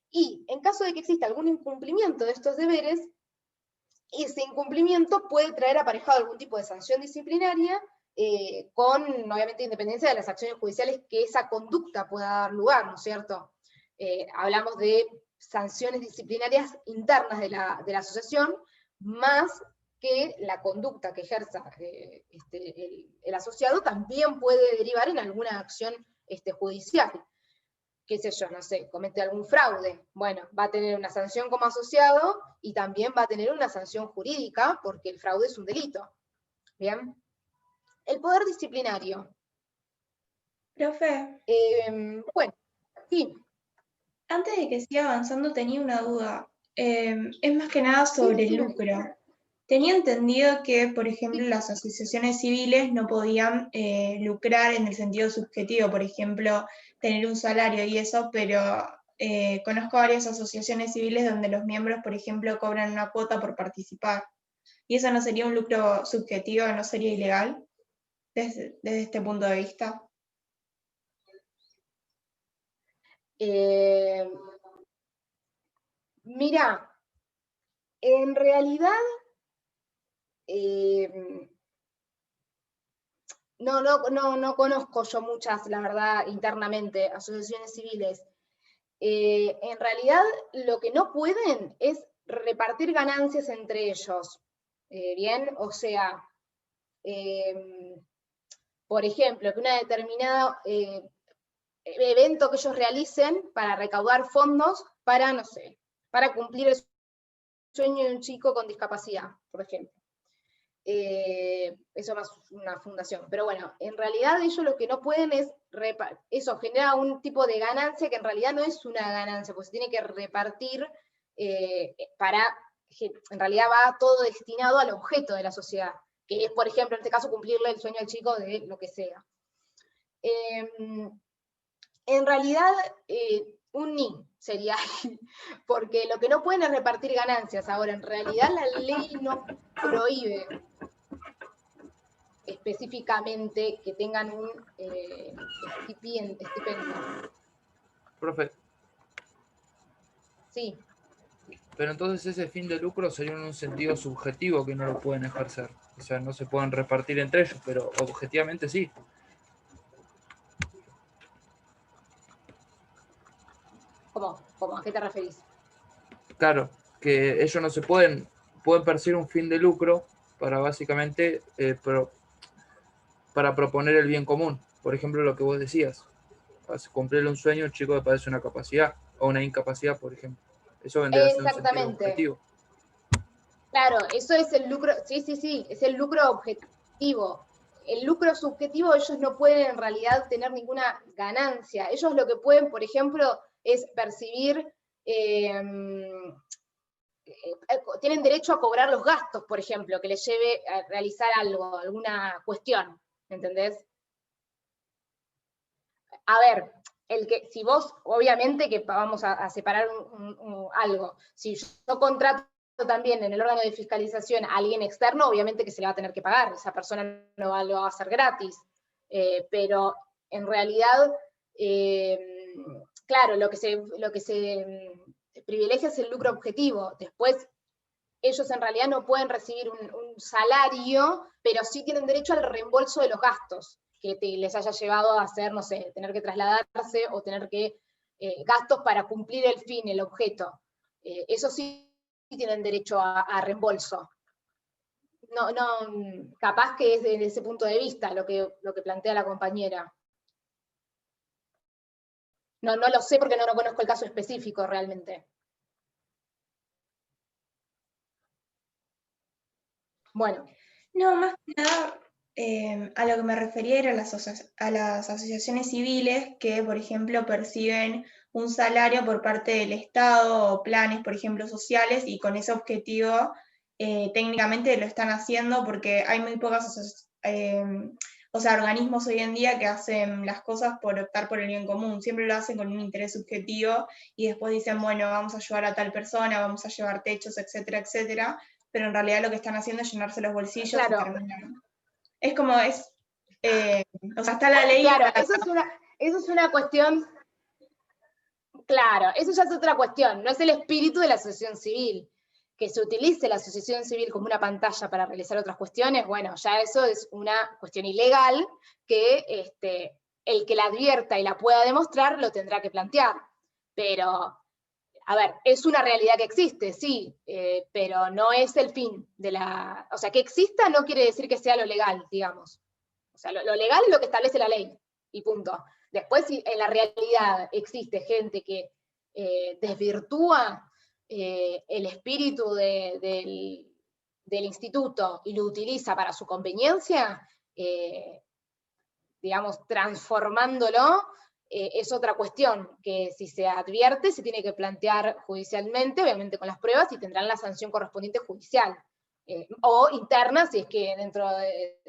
Y en caso de que exista algún incumplimiento de estos deberes, ese incumplimiento puede traer aparejado algún tipo de sanción disciplinaria, con, obviamente, independencia de las acciones judiciales que esa conducta pueda dar lugar, ¿no es cierto? Hablamos de sanciones disciplinarias internas de la asociación, más que la conducta que ejerza el asociado también puede derivar en alguna acción judicial. Qué sé yo, no sé, comete algún fraude, bueno, va a tener una sanción como asociado y también va a tener una sanción jurídica porque el fraude es un delito. ¿Bien? El poder disciplinario. Profe, Bueno, sí. antes de que siga avanzando tenía una duda. Es más que nada sobre el lucro. Tenía entendido que, por ejemplo, las asociaciones civiles no podían lucrar en el sentido subjetivo, por ejemplo, tener un salario y eso, pero conozco varias asociaciones civiles donde los miembros, por ejemplo, cobran una cuota por participar. ¿Y eso no sería un lucro subjetivo, no sería ilegal desde este punto de vista? Mira, en realidad, no conozco yo muchas, la verdad, internamente, asociaciones civiles. En realidad, lo que no pueden es repartir ganancias entre ellos. ¿Bien? O sea, por ejemplo, que una determinada evento que ellos realicen para recaudar fondos para, no sé, para cumplir el sueño de un chico con discapacidad, por ejemplo. Eso más una fundación. Pero bueno, en realidad ellos lo que no pueden es, eso genera un tipo de ganancia que en realidad no es una ganancia, pues se tiene que repartir en realidad va todo destinado al objeto de la sociedad, que es, por ejemplo, en este caso, cumplirle el sueño al chico de lo que sea. En realidad, un ni sería, porque lo que no pueden es repartir ganancias. Ahora, en realidad la ley no prohíbe específicamente que tengan un estipendio. Profe, Sí. pero entonces ese fin de lucro sería en un sentido subjetivo que no lo pueden ejercer. O sea, no se pueden repartir entre ellos, pero objetivamente sí. ¿Cómo? ¿A qué te referís? Claro, que ellos no se pueden percibir un fin de lucro para básicamente para proponer el bien común. Por ejemplo, lo que vos decías, cumplirle un sueño a un chico que padece una capacidad o una incapacidad, por ejemplo. Eso vendría a ser un sentido objetivo. Claro, eso es el lucro, sí, es el lucro objetivo. El lucro subjetivo, ellos no pueden en realidad tener ninguna ganancia. Ellos lo que pueden, por ejemplo, es percibir, tienen derecho a cobrar los gastos, por ejemplo, que les lleve a realizar algo, alguna cuestión, ¿entendés? A ver, si vos, obviamente que vamos a separar algo, si yo contrato también en el órgano de fiscalización a alguien externo, obviamente que se le va a tener que pagar, esa persona no lo va a hacer gratis, pero en realidad, claro, lo que se privilegia es el lucro objetivo. Después, ellos en realidad no pueden recibir un salario, pero sí tienen derecho al reembolso de los gastos que les haya llevado a hacer, no sé, tener que trasladarse o tener que, gastos para cumplir el fin, el objeto. Eso sí tienen derecho a reembolso. No, capaz que es desde ese punto de vista lo que plantea la compañera. No lo sé porque no conozco el caso específico realmente. Bueno. No, más que nada, a lo que me refería era a las asociaciones civiles que, por ejemplo, perciben un salario por parte del Estado o planes, por ejemplo, sociales, y con ese objetivo técnicamente lo están haciendo porque hay muy pocas organismos hoy en día que hacen las cosas por optar por el bien común. Siempre lo hacen con un interés subjetivo y después dicen, bueno, vamos a ayudar a tal persona, vamos a llevar techos, etcétera, etcétera, pero en realidad lo que están haciendo es llenarse los bolsillos, claro, y terminar. Es como o sea, está la ley. Claro, eso es una cuestión, claro, eso ya es otra cuestión, no es el espíritu de la asociación civil. Que se utilice la asociación civil como una pantalla para realizar otras cuestiones, bueno, ya eso es una cuestión ilegal que el que la advierta y la pueda demostrar lo tendrá que plantear. Pero, a ver, es una realidad que existe, sí, pero no es el fin de la... O sea, que exista no quiere decir que sea lo legal, digamos. O sea, lo legal es lo que establece la ley, y punto. Después, si en la realidad existe gente que desvirtúa el espíritu del instituto y lo utiliza para su conveniencia, digamos, transformándolo, es otra cuestión, que si se advierte se tiene que plantear judicialmente, obviamente con las pruebas, y tendrán la sanción correspondiente judicial. O interna, si es que dentro de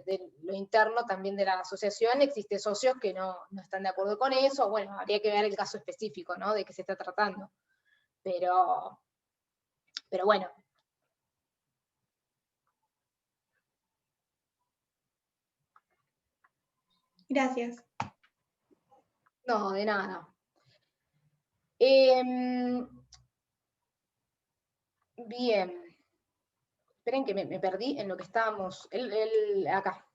lo interno también de la asociación existe socios que no están de acuerdo con eso. Bueno, habría que ver el caso específico, ¿no?, de qué se está tratando. Pero bueno. Gracias. No, de nada. Bien. Esperen que me perdí en lo que estábamos. Acá.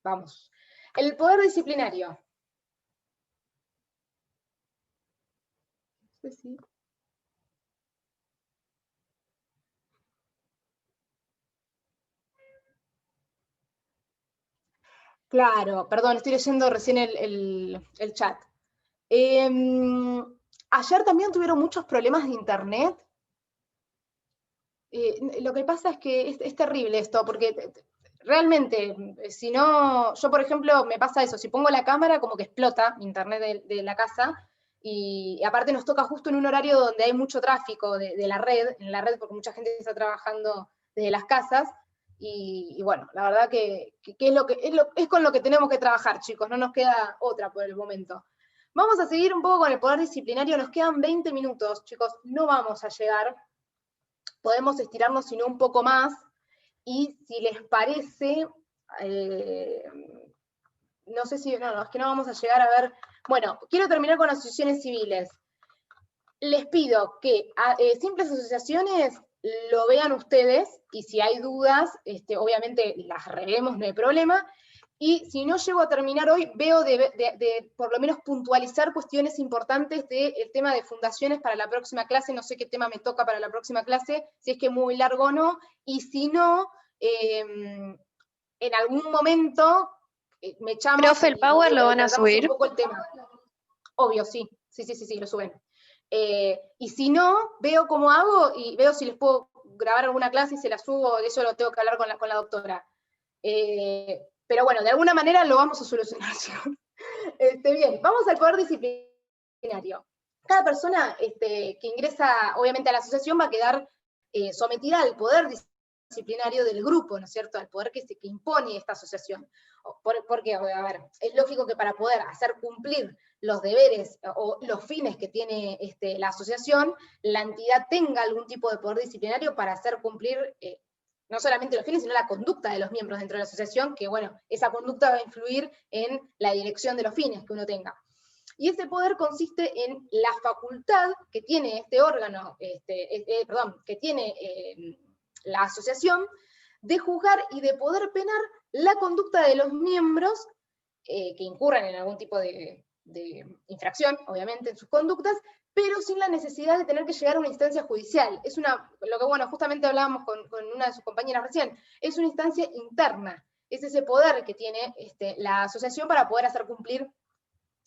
Vamos. El poder disciplinario. No sé si... Claro, perdón, estoy leyendo recién el chat. Ayer también tuvieron muchos problemas de internet. Lo que pasa es que es terrible esto, porque realmente, si no, yo por ejemplo, me pasa eso, si pongo la cámara como que explota mi internet de la casa, y aparte nos toca justo en un horario donde hay mucho tráfico de la red, en la red porque mucha gente está trabajando desde las casas, y bueno, la verdad que es con lo que tenemos que trabajar, chicos, no nos queda otra por el momento. Vamos a seguir un poco con el poder disciplinario, nos quedan 20 minutos, chicos, no vamos a llegar, podemos estirarnos sino un poco más, y si les parece, no sé si, no, es que no vamos a llegar a ver, bueno, quiero terminar con asociaciones civiles. Les pido que simples asociaciones lo vean ustedes, y si hay dudas, obviamente las revemos, no hay problema, y si no llego a terminar hoy, veo de por lo menos puntualizar cuestiones importantes del tema de fundaciones para la próxima clase, no sé qué tema me toca para la próxima clase, si es que es muy largo o no, y si no, en algún momento me llaman. Profe, ¿el Power lo van a subir? Un poco el tema. Obvio, sí, lo suben. Y si no, veo cómo hago y veo si les puedo grabar alguna clase y se la subo, de eso lo tengo que hablar con la doctora. Pero bueno, de alguna manera lo vamos a solucionar. Bien, vamos al poder disciplinario. Cada persona que ingresa, obviamente, a la asociación va a quedar sometida al poder disciplinario del grupo, ¿no es cierto?, al poder que impone esta asociación. Porque, a ver, es lógico que para poder hacer cumplir los deberes o los fines que tiene la asociación, la entidad tenga algún tipo de poder disciplinario para hacer cumplir no solamente los fines, sino la conducta de los miembros dentro de la asociación, que bueno, esa conducta va a influir en la dirección de los fines que uno tenga. Y ese poder consiste en la facultad que tiene este órgano, que tiene la asociación de juzgar y de poder penar la conducta de los miembros que incurran en algún tipo de infracción, obviamente, en sus conductas, pero sin la necesidad de tener que llegar a una instancia judicial. Es lo que, bueno, justamente hablábamos con una de sus compañeras recién, es una instancia interna, es ese poder que tiene la asociación para poder hacer cumplir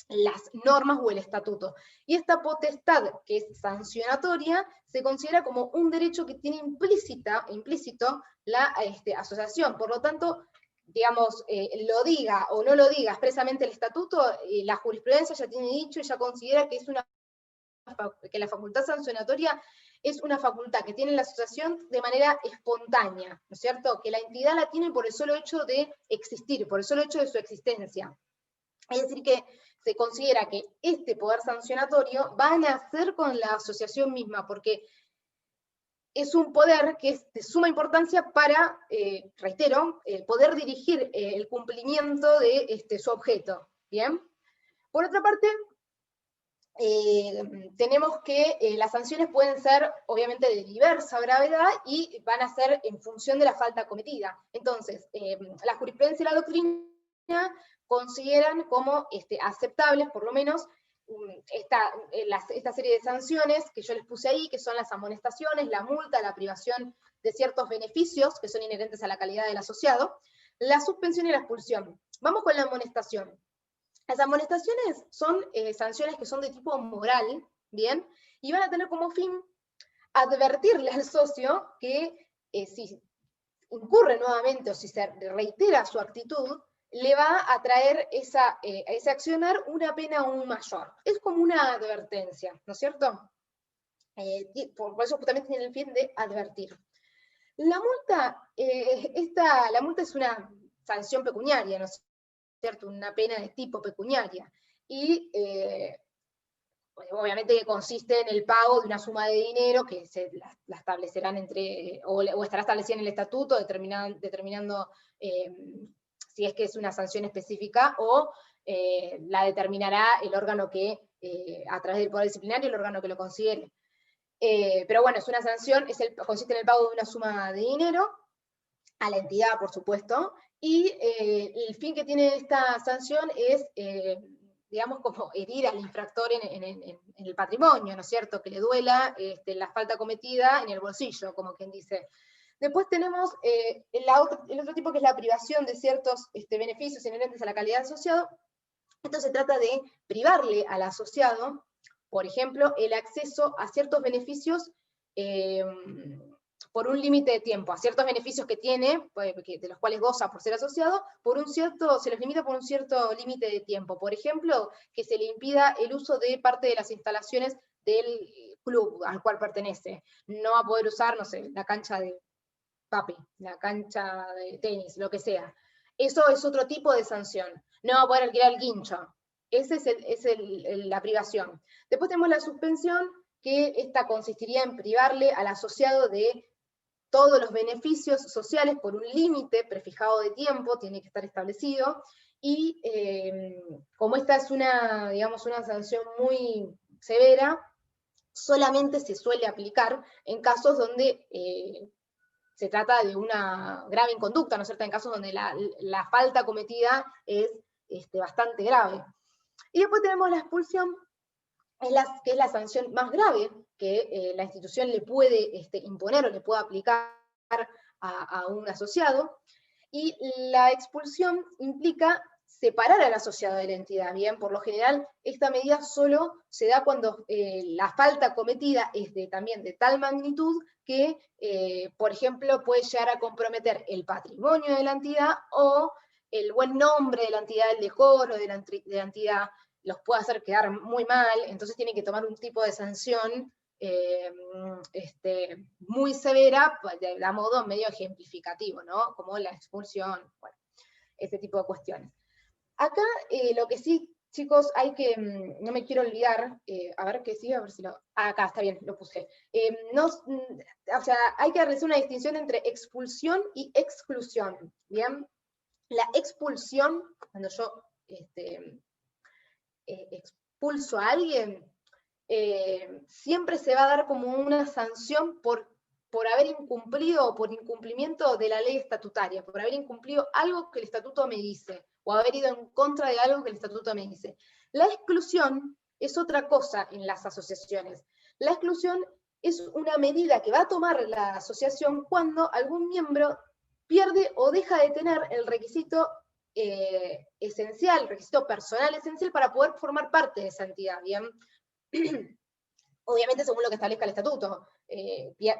las normas o el estatuto. Y esta potestad, que es sancionatoria, se considera como un derecho que tiene implícito la asociación. Por lo tanto, digamos, lo diga o no lo diga expresamente el estatuto, la jurisprudencia ya tiene dicho y ya considera que que la facultad sancionatoria es una facultad que tiene la asociación de manera espontánea, ¿no es cierto? Que la entidad la tiene por el solo hecho de existir, por el solo hecho de su existencia. Es decir, que se considera que este poder sancionatorio va a nacer con la asociación misma, porque es un poder que es de suma importancia para, reitero, poder dirigir el cumplimiento de su objeto. ¿Bien? Por otra parte, tenemos que las sanciones pueden ser, obviamente, de diversa gravedad y van a ser en función de la falta cometida. Entonces, la jurisprudencia y la doctrina consideran como aceptables, por lo menos, esta serie de sanciones que yo les puse ahí, que son las amonestaciones, la multa, la privación de ciertos beneficios que son inherentes a la calidad del asociado, la suspensión y la expulsión. Vamos con la amonestación. Las amonestaciones son sanciones que son de tipo moral, ¿bien? Y van a tener como fin advertirle al socio que si incurre nuevamente o si se reitera su actitud, le va a traer a ese accionar una pena aún mayor. Es como una advertencia, ¿no es cierto? Por eso justamente tiene el fin de advertir. La multa, la multa es una sanción pecuniaria, ¿no es cierto? Una pena de tipo pecuniaria. Y obviamente que consiste en el pago de una suma de dinero que la establecerán o estará establecida en el estatuto, determinando si es que es una sanción específica, o la determinará el órgano que, a través del Poder Disciplinario, el órgano que lo considere. Pero bueno, es una sanción, consiste en el pago de una suma de dinero, a la entidad, por supuesto, y el fin que tiene esta sanción es, digamos, como herir al infractor en el patrimonio, ¿no es cierto? Que le duela la falta cometida en el bolsillo, como quien dice. Después tenemos el otro tipo, que es la privación de ciertos beneficios inherentes a la calidad de asociado. Esto se trata de privarle al asociado, por ejemplo, el acceso a ciertos beneficios por un límite de tiempo, a ciertos beneficios que tiene, de los cuales goza por ser asociado, se los limita por un cierto límite de tiempo. Por ejemplo, que se le impida el uso de parte de las instalaciones del club al cual pertenece. No va a poder usar, no sé, la cancha de papi, la cancha de tenis, lo que sea. Eso es otro tipo de sanción. No va a poder alquilar el quincho. Esa es la privación. Después tenemos la suspensión, que esta consistiría en privarle al asociado de todos los beneficios sociales por un límite prefijado de tiempo, tiene que estar establecido, y como esta es digamos, una sanción muy severa, solamente se suele aplicar en casos donde se trata de una grave inconducta, ¿no es cierto? En casos donde la falta cometida es bastante grave. Y después tenemos la expulsión, que es la sanción más grave que la institución le puede imponer o le puede aplicar a un asociado, y la expulsión implica separar al asociado de la entidad. Bien, por lo general, esta medida solo se da cuando la falta cometida es también de tal magnitud que, por ejemplo, puede llegar a comprometer el patrimonio de la entidad o el buen nombre de la entidad, el decoro de la entidad, los puede hacer quedar muy mal, entonces tiene que tomar un tipo de sanción muy severa, a modo medio ejemplificativo, ¿no? Como la expulsión, bueno, ese tipo de cuestiones. Acá lo que sí, chicos, hay que, no me quiero olvidar, a ver qué sigue, a ver si lo... acá está bien, lo puse. O sea, hay que realizar una distinción entre expulsión y exclusión, ¿bien? La expulsión, cuando yo expulso a alguien, siempre se va a dar como una sanción por por haber incumplido o por incumplimiento de la ley estatutaria, por haber incumplido algo que el estatuto me dice, o haber ido en contra de algo que el estatuto me dice. La exclusión es otra cosa en las asociaciones. La exclusión es una medida que va a tomar la asociación cuando algún miembro pierde o deja de tener el requisito esencial, el requisito personal esencial para poder formar parte de esa entidad, ¿bien? Obviamente según lo que establezca el estatuto,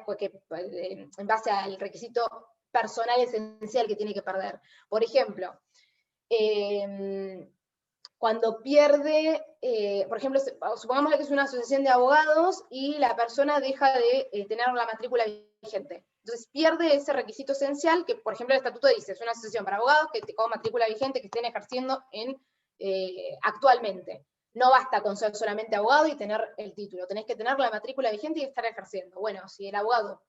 porque en base al requisito personal esencial que tiene que perder. Por ejemplo, cuando pierde, por ejemplo, supongamos que es una asociación de abogados y la persona deja de tener la matrícula vigente. Entonces pierde ese requisito esencial que, por ejemplo, el estatuto dice, es una asociación para abogados que con matrícula vigente que estén ejerciendo actualmente. No basta con ser solamente abogado y tener el título, tenés que tener la matrícula vigente y estar ejerciendo. Bueno, si el abogado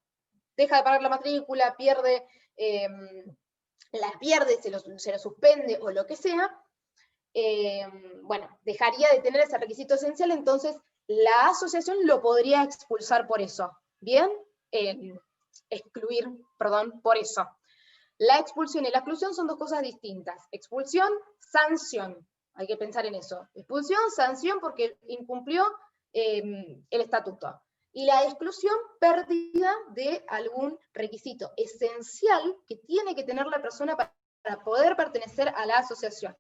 deja de pagar la matrícula, se lo suspende o lo que sea, bueno, dejaría de tener ese requisito esencial, entonces la asociación lo podría expulsar por eso. ¿Bien? Excluir, perdón, por eso. La expulsión y la exclusión son dos cosas distintas. Expulsión, sanción. Hay que pensar en eso. Expulsión, sanción porque incumplió el estatuto. Y la exclusión, pérdida de algún requisito esencial que tiene que tener la persona para poder pertenecer a la asociación.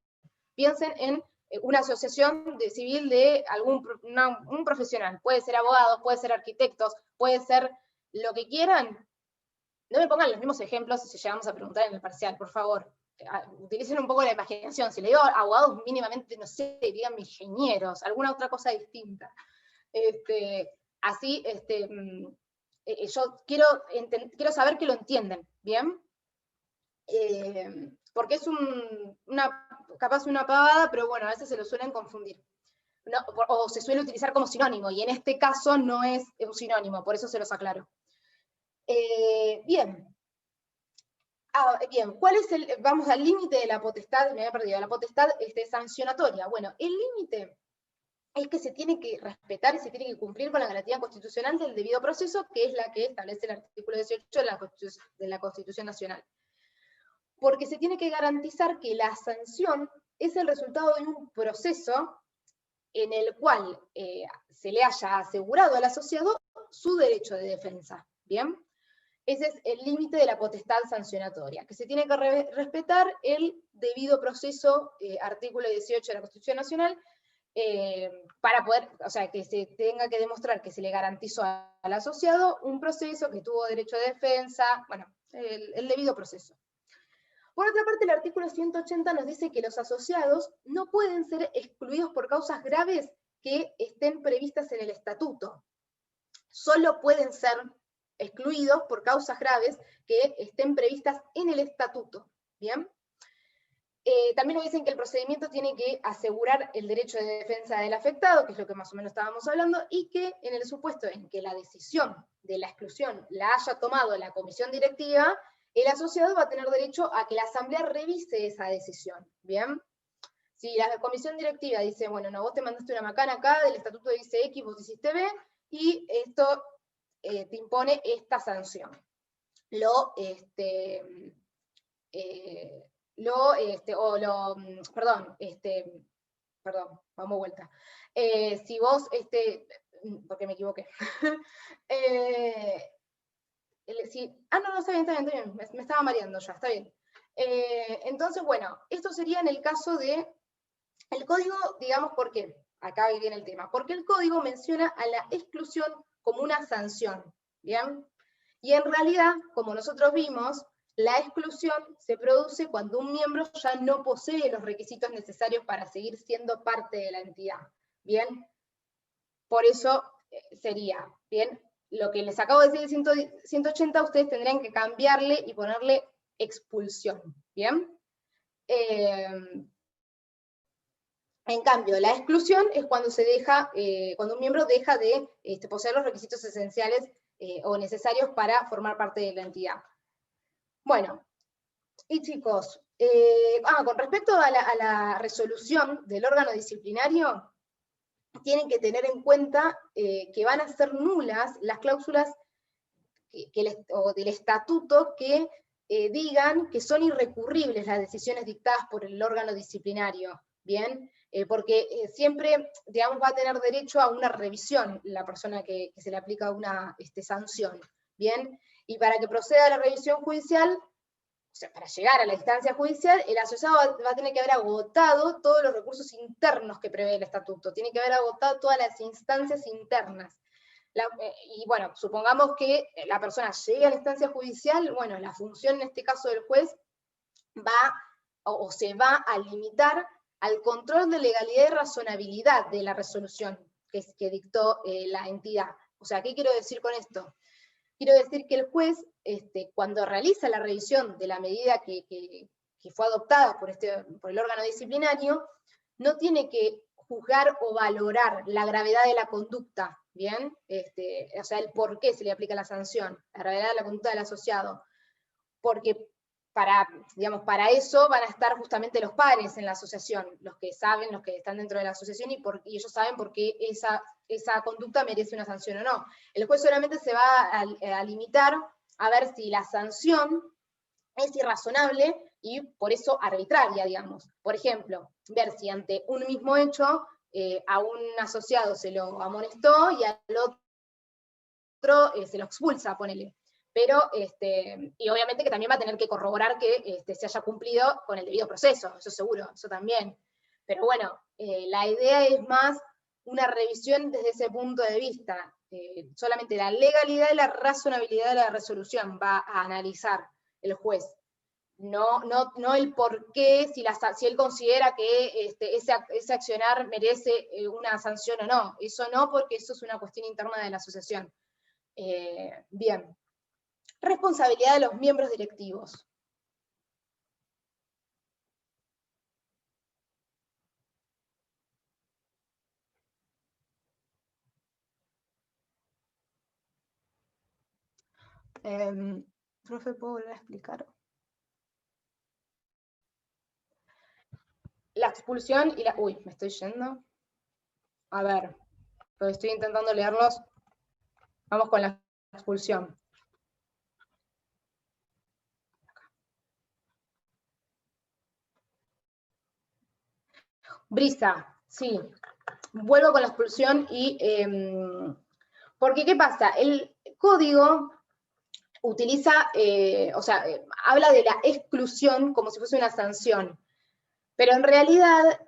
Piensen en una asociación civil de un profesional. Puede ser abogados, puede ser arquitectos, puede ser lo que quieran. No me pongan los mismos ejemplos si llegamos a preguntar en el parcial, por favor. Utilicen un poco la imaginación. Si le digo abogados, mínimamente, no sé, digan ingenieros, alguna otra cosa distinta. Así, yo quiero saber que lo entienden, ¿bien? Porque es capaz una pavada, pero bueno, a veces se lo suelen confundir. No, o se suele utilizar como sinónimo, y en este caso no es un sinónimo, por eso se los aclaro. Bien. Bien, vamos al límite de la potestad, me había perdido, la potestad sancionatoria. Bueno, el límite es que se tiene que respetar y se tiene que cumplir con la garantía constitucional del debido proceso, que es la que establece el artículo 18 de la Constitución Nacional. Porque se tiene que garantizar que la sanción es el resultado de un proceso en el cual se le haya asegurado al asociado su derecho de defensa. ¿Bien? Ese es el límite de la potestad sancionatoria, que se tiene que respetar el debido proceso, artículo 18 de la Constitución Nacional, para poder, o sea, que se tenga que demostrar que se le garantizó al asociado un proceso que tuvo derecho de defensa, bueno, el debido proceso. Por otra parte, el artículo 180 nos dice que los asociados no pueden ser excluidos por causas graves que estén previstas en el estatuto. Solo pueden ser excluidos por causas graves que estén previstas en el estatuto. ¿Bien? También nos dicen que el procedimiento tiene que asegurar el derecho de defensa del afectado, que es lo que más o menos estábamos hablando, y que en el supuesto en que la decisión de la exclusión la haya tomado la comisión directiva, el asociado va a tener derecho a que la asamblea revise esa decisión. ¿Bien? Si la comisión directiva dice, bueno, no, vos te mandaste una macana acá, del estatuto dice X, vos hiciste B, y esto te impone esta sanción. Perdón, vamos vuelta. Si vos, porque me equivoqué. No, está bien, me estaba mareando ya, está bien. Entonces, bueno, esto sería en el caso de, el código, digamos, ¿por qué? Acá viene el tema. Porque el código menciona a la exclusión como una sanción, ¿bien? Y en realidad, como nosotros vimos, la exclusión se produce cuando un miembro ya no posee los requisitos necesarios para seguir siendo parte de la entidad, ¿bien? Por eso sería, ¿bien? Lo que les acabo de decir del 180, ustedes tendrían que cambiarle y ponerle expulsión, ¿bien? En cambio, la exclusión es cuando cuando un miembro deja de poseer los requisitos esenciales o necesarios para formar parte de la entidad. Bueno, y chicos, con respecto a la resolución del órgano disciplinario, tienen que tener en cuenta que van a ser nulas las cláusulas o del estatuto que digan que son irrecurribles las decisiones dictadas por el órgano disciplinario, ¿bien? Porque siempre, digamos, va a tener derecho a una revisión la persona que se le aplica una sanción, ¿bien? Y para que proceda la revisión judicial, o sea, para llegar a la instancia judicial, el asociado va a tener que haber agotado todos los recursos internos que prevé el estatuto, tiene que haber agotado todas las instancias internas. Y bueno, supongamos que la persona llegue a la instancia judicial, bueno, la función en este caso del juez va o se va a limitar al control de legalidad y razonabilidad de la resolución que dictó la entidad. O sea, ¿qué quiero decir con esto? Quiero decir que el juez, cuando realiza la revisión de la medida que fue adoptada por el órgano disciplinario, no tiene que juzgar o valorar la gravedad de la conducta, ¿bien? O sea, el por qué se le aplica la sanción, la gravedad de la conducta del asociado, porque para eso van a estar justamente los pares en la asociación, los que saben, los que están dentro de la asociación, y ellos saben por qué esa conducta merece una sanción o no. El juez solamente se va a limitar a ver si la sanción es irrazonable y por eso arbitraria, digamos. Por ejemplo, ver si ante un mismo hecho a un asociado se lo amonestó y al otro se lo expulsa, ponele. Pero, y obviamente que también va a tener que corroborar que se haya cumplido con el debido proceso, eso seguro, eso también. Pero bueno, la idea es más una revisión desde ese punto de vista. Solamente la legalidad y la razonabilidad de la resolución va a analizar el juez. No el por qué, si él considera que ese accionar merece una sanción o no. Eso no, porque eso es una cuestión interna de la asociación. Bien. Responsabilidad de los miembros directivos. Profe, ¿puedo volver a explicar? La expulsión y la... Uy, me estoy yendo. A ver, pero estoy intentando leerlos. Vamos con la expulsión. Brisa, sí. Vuelvo con la expulsión y... porque, ¿qué pasa? El código utiliza, habla de la exclusión como si fuese una sanción. Pero en realidad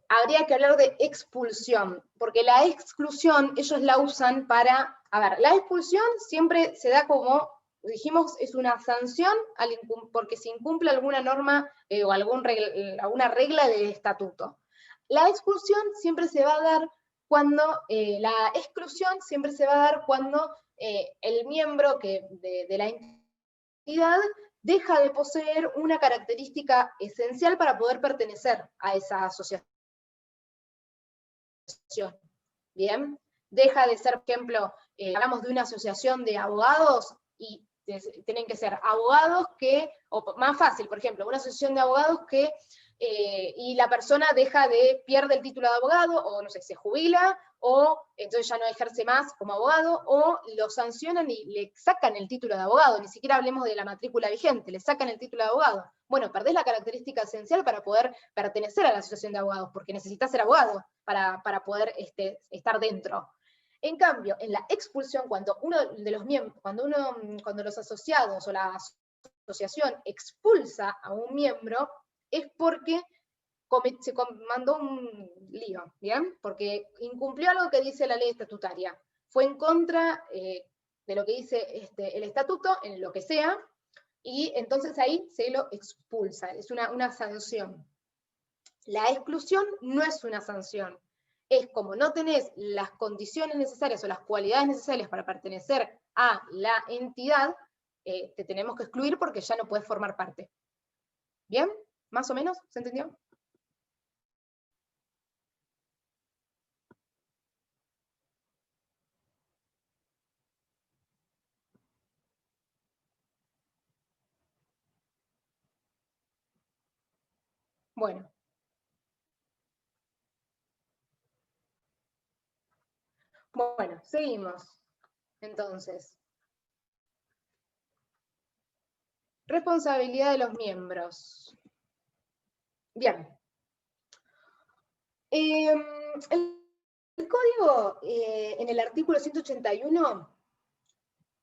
habría que hablar de expulsión, porque la exclusión ellos la usan para, a ver, la expulsión siempre se da como, dijimos, es una sanción porque se incumple alguna norma o alguna regla del estatuto. La expulsión siempre se va a dar cuando, la exclusión siempre se va a dar cuando el miembro de la entidad deja de poseer una característica esencial para poder pertenecer a esa asociación. Bien, deja de ser, por ejemplo, hablamos de una asociación de abogados y tienen que ser abogados o más fácil, por ejemplo, una asociación de abogados y la persona pierde el título de abogado, o no sé, se jubila, o entonces ya no ejerce más como abogado, o lo sancionan y le sacan el título de abogado, ni siquiera hablemos de la matrícula vigente, le sacan el título de abogado. Bueno, perdés la característica esencial para poder pertenecer a la asociación de abogados, porque necesitas ser abogado para poder estar dentro. En cambio, en la expulsión, cuando los asociados o la asociación expulsa a un miembro, es porque se mandó un lío, ¿bien? Porque incumplió algo que dice la ley estatutaria. Fue en contra de lo que dice el estatuto, en lo que sea, y entonces ahí se lo expulsa, es una sanción. La exclusión no es una sanción. Es como no tenés las condiciones necesarias o las cualidades necesarias para pertenecer a la entidad, te tenemos que excluir porque ya no puedes formar parte. ¿Bien? ¿Más o menos? ¿Se entendió? Bueno. Bueno, seguimos. Entonces, responsabilidad de los miembros. Bien. El código, en el artículo 181,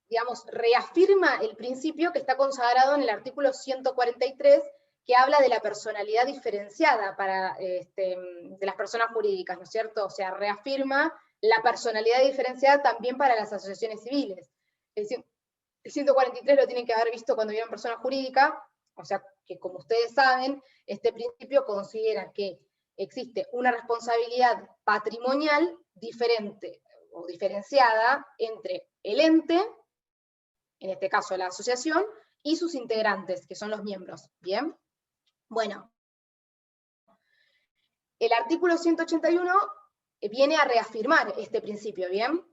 digamos, reafirma el principio que está consagrado en el artículo 143, que habla de la personalidad diferenciada de las personas jurídicas, ¿no es cierto? O sea, reafirma la personalidad diferenciada también para las asociaciones civiles. El 143 lo tienen que haber visto cuando vieron persona jurídica, o sea, que como ustedes saben, este principio considera que existe una responsabilidad patrimonial diferente o diferenciada entre el ente, en este caso la asociación, y sus integrantes, que son los miembros. ¿Bien? Bueno, el artículo 181 viene a reafirmar este principio, ¿bien?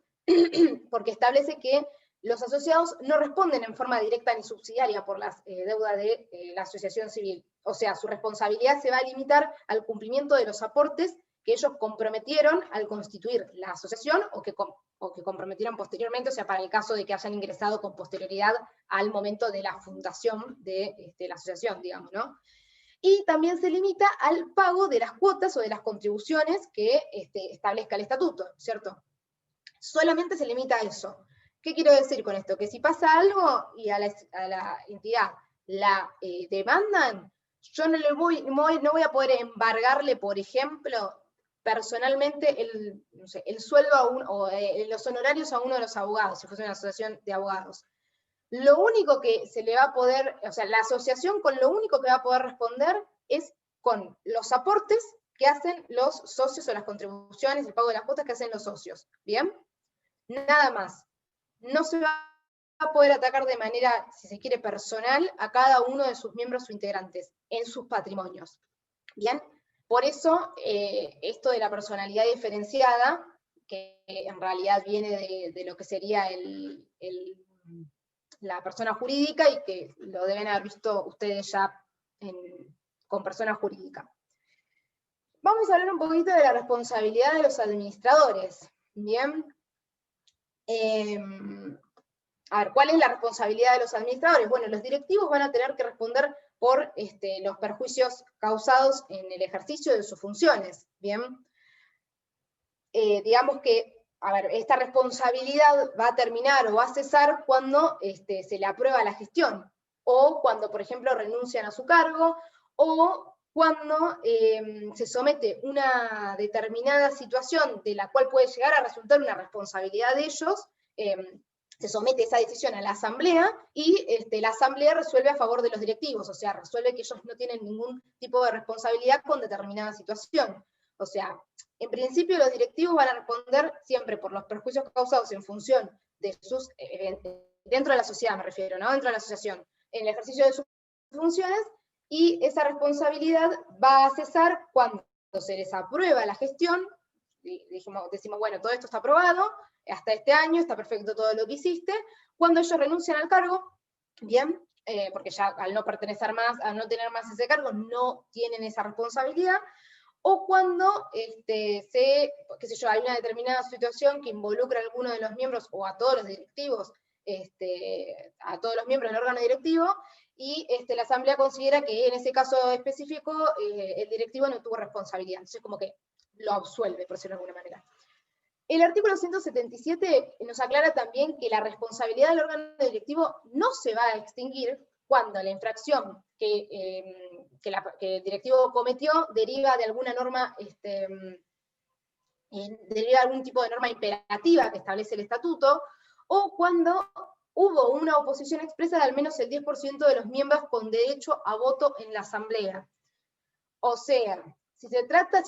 Porque establece que los asociados no responden en forma directa ni subsidiaria por las deudas de la asociación civil. O sea, su responsabilidad se va a limitar al cumplimiento de los aportes que ellos comprometieron al constituir la asociación o que comprometieron posteriormente, o sea, para el caso de que hayan ingresado con posterioridad al momento de la fundación de la asociación, digamos, ¿no? Y también se limita al pago de las cuotas o de las contribuciones que establezca el estatuto, ¿cierto? Solamente se limita a eso. ¿Qué quiero decir con esto? Que si pasa algo y a la entidad la demandan, yo no voy a poder embargarle, por ejemplo, personalmente el sueldo o los honorarios a uno de los abogados, si fuese una asociación de abogados. Lo único que se le va a poder, o sea, la asociación con lo único que va a poder responder es con los aportes que hacen los socios o las contribuciones, el pago de las cuotas que hacen los socios. ¿Bien? Nada más. No se va a poder atacar de manera, si se quiere, personal a cada uno de sus miembros o integrantes en sus patrimonios. ¿Bien? Por eso, esto de la personalidad diferenciada, que en realidad viene de lo que sería la persona jurídica y que lo deben haber visto ustedes ya con persona jurídica. Vamos a hablar un poquito de la responsabilidad de los administradores. Bien. A ver, ¿cuál es la responsabilidad de los administradores? Bueno, los directivos van a tener que responder por los perjuicios causados en el ejercicio de sus funciones. Bien. Digamos que, a ver, esta responsabilidad va a terminar o va a cesar cuando se le aprueba la gestión, o cuando, por ejemplo, renuncian a su cargo, o cuando se somete una determinada situación de la cual puede llegar a resultar una responsabilidad de ellos, se somete esa decisión a la asamblea y la asamblea resuelve a favor de los directivos, o sea, resuelve que ellos no tienen ningún tipo de responsabilidad con determinada situación. O sea, en principio los directivos van a responder siempre por los perjuicios causados en función de sus, dentro de la sociedad me refiero, ¿no? Dentro de la asociación, en el ejercicio de sus funciones, y esa responsabilidad va a cesar cuando se les aprueba la gestión, decimos, bueno, todo esto está aprobado, hasta este año, está perfecto todo lo que hiciste, cuando ellos renuncian al cargo, bien, porque ya al no pertenecer más, al no tener más ese cargo, no tienen esa responsabilidad, o cuando qué sé yo, hay una determinada situación que involucra a alguno de los miembros, o a todos los directivos, a todos los miembros del órgano directivo, y la asamblea considera que en ese caso específico el directivo no tuvo responsabilidad, entonces como que lo absuelve, por decirlo de alguna manera. El artículo 177 nos aclara también que la responsabilidad del órgano directivo no se va a extinguir cuando la infracción que el directivo cometió deriva de alguna norma, deriva de algún tipo de norma imperativa que establece el estatuto, o cuando hubo una oposición expresa de al menos el 10% de los miembros con derecho a voto en la asamblea. O sea, si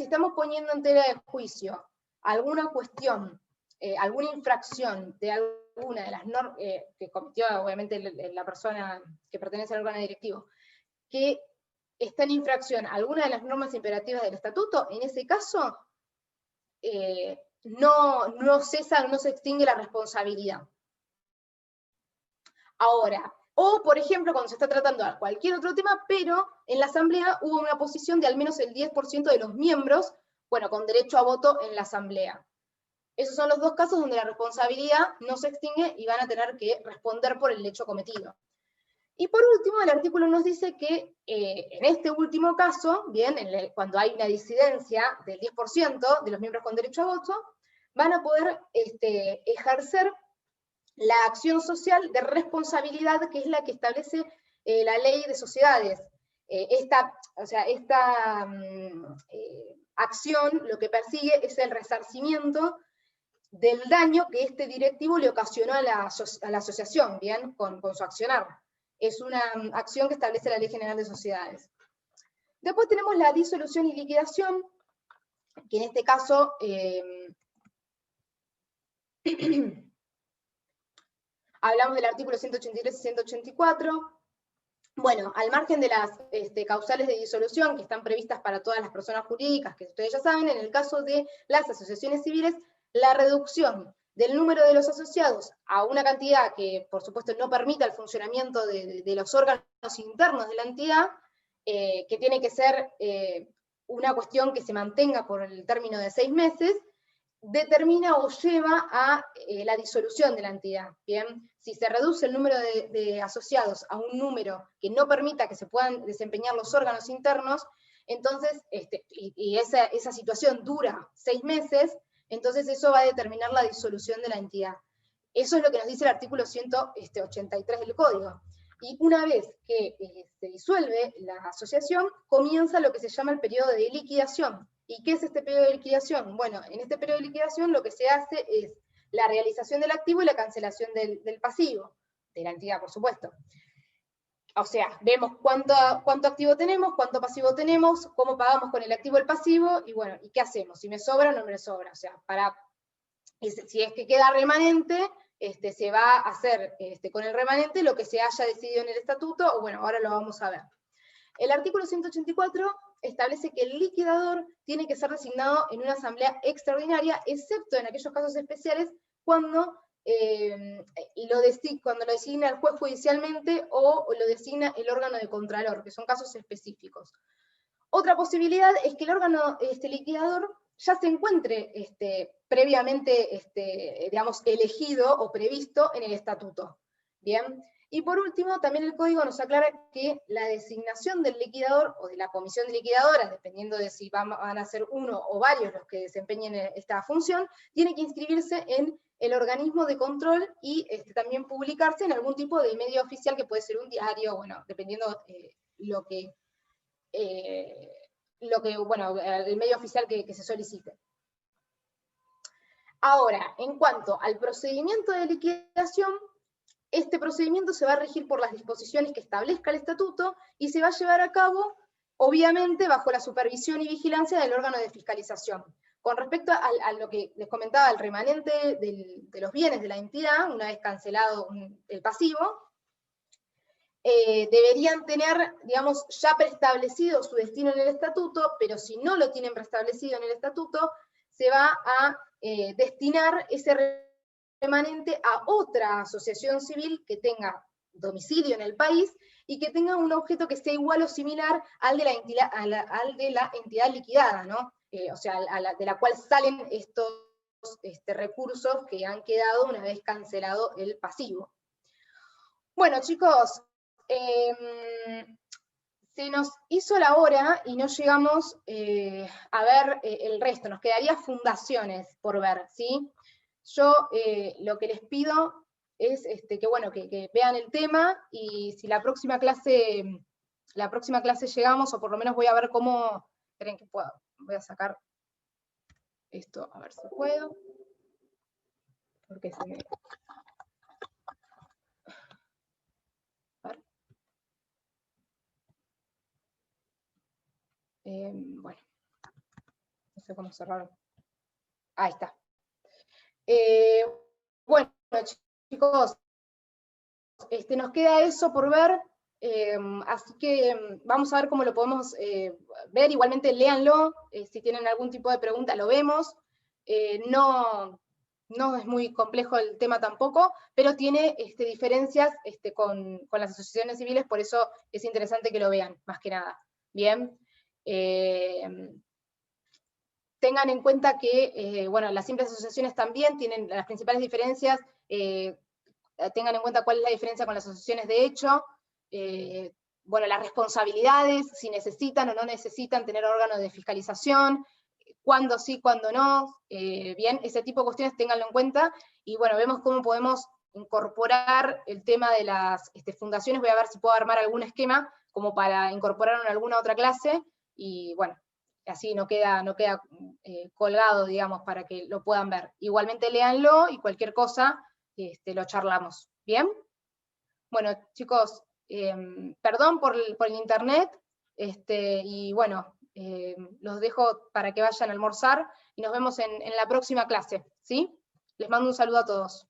estamos poniendo en tela de juicio alguna cuestión, alguna infracción de alguna de las normas que cometió obviamente la persona que pertenece al órgano directivo, que está en infracción a alguna de las normas imperativas del estatuto, en ese caso no se extingue la responsabilidad. Ahora, o por ejemplo, cuando se está tratando de cualquier otro tema, pero en la asamblea hubo una oposición de al menos el 10% de los miembros, bueno, con derecho a voto en la asamblea. Esos son los dos casos donde la responsabilidad no se extingue y van a tener que responder por el hecho cometido. Y por último, el artículo nos dice que en este último caso, bien, cuando hay una disidencia del 10% de los miembros con derecho a voto, van a poder ejercer la acción social de responsabilidad, que es la que establece la ley de sociedades. Esta acción lo que persigue es el resarcimiento del daño que este directivo le ocasionó a la asociación, bien, con su accionar. Es una acción que establece la Ley General de Sociedades. Después tenemos la disolución y liquidación, que en este caso hablamos del artículo 183 y 184. Bueno, al margen de las causales de disolución que están previstas para todas las personas jurídicas, que ustedes ya saben, en el caso de las asociaciones civiles, la reducción del número de los asociados a una cantidad que, por supuesto, no permita el funcionamiento de los órganos internos de la entidad, que tiene que ser una cuestión que se mantenga por el término de 6 meses, determina o lleva a la disolución de la entidad. Bien, si se reduce el número de asociados a un número que no permita que se puedan desempeñar los órganos internos, entonces, y esa situación dura 6 meses, entonces eso va a determinar la disolución de la entidad. Eso es lo que nos dice el artículo 183 del Código. Y una vez que se disuelve la asociación, comienza lo que se llama el periodo de liquidación. ¿Y qué es este periodo de liquidación? Bueno, en este periodo de liquidación lo que se hace es la realización del activo y la cancelación del pasivo, de la entidad, por supuesto. O sea, vemos cuánto activo tenemos, cuánto pasivo tenemos, cómo pagamos con el activo y el pasivo, y bueno, ¿y qué hacemos? Si me sobra o no me sobra. O sea, si es que queda remanente, se va a hacer con el remanente lo que se haya decidido en el estatuto, o bueno, ahora lo vamos a ver. El artículo 184 establece que el liquidador tiene que ser designado en una asamblea extraordinaria, excepto en aquellos casos especiales cuando lo designa el juez judicialmente o lo designa el órgano de contralor, que son casos específicos. Otra posibilidad es que el órgano liquidador ya se encuentre previamente, digamos, elegido o previsto en el estatuto. Bien. Y por último, también el Código nos aclara que la designación del liquidador o de la comisión de liquidadoras, dependiendo de si van a ser uno o varios los que desempeñen esta función, tiene que inscribirse en el organismo de control y también publicarse en algún tipo de medio oficial, que puede ser un diario, bueno, dependiendo el medio oficial que se solicite. Ahora, en cuanto al procedimiento de liquidación, este procedimiento se va a regir por las disposiciones que establezca el estatuto y se va a llevar a cabo, obviamente, bajo la supervisión y vigilancia del órgano de fiscalización. Con respecto a lo que les comentaba, el remanente de los bienes de la entidad, una vez cancelado el pasivo, deberían tener, digamos, ya preestablecido su destino en el estatuto, pero si no lo tienen preestablecido en el estatuto, se va a destinar ese remanente a otra asociación civil que tenga domicilio en el país y que tenga un objeto que sea igual o similar al de la entidad liquidada, ¿no? O sea, de la cual salen estos recursos que han quedado una vez cancelado el pasivo. Bueno, chicos, se nos hizo la hora y no llegamos a ver el resto, nos quedaría fundaciones por ver, ¿sí? Yo lo que les pido es que vean el tema, y si la próxima clase llegamos, o por lo menos voy a ver cómo, esperen que puedo, voy a sacar esto, a ver si puedo, porque se me... bueno, no sé cómo cerrar. Ahí está. Bueno, chicos, nos queda eso por ver, así que vamos a ver cómo lo podemos ver. Igualmente léanlo, si tienen algún tipo de pregunta lo vemos. No es muy complejo el tema tampoco, pero tiene diferencias con las asociaciones civiles, por eso es interesante que lo vean, más que nada. Bien. tengan en cuenta que, bueno, las simples asociaciones también tienen las principales diferencias, tengan en cuenta cuál es la diferencia con las asociaciones de hecho, bueno, las responsabilidades, si necesitan o no necesitan tener órganos de fiscalización, cuándo sí, cuándo no, bien, ese tipo de cuestiones ténganlo en cuenta, y bueno, vemos cómo podemos incorporar el tema de las fundaciones, voy a ver si puedo armar algún esquema como para incorporarlo en alguna otra clase, y bueno, así no queda colgado, digamos, para que lo puedan ver. Igualmente léanlo, y cualquier cosa lo charlamos, ¿bien? Bueno, chicos, perdón por el internet, y bueno, los dejo para que vayan a almorzar, y nos vemos en la próxima clase, ¿sí? Les mando un saludo a todos.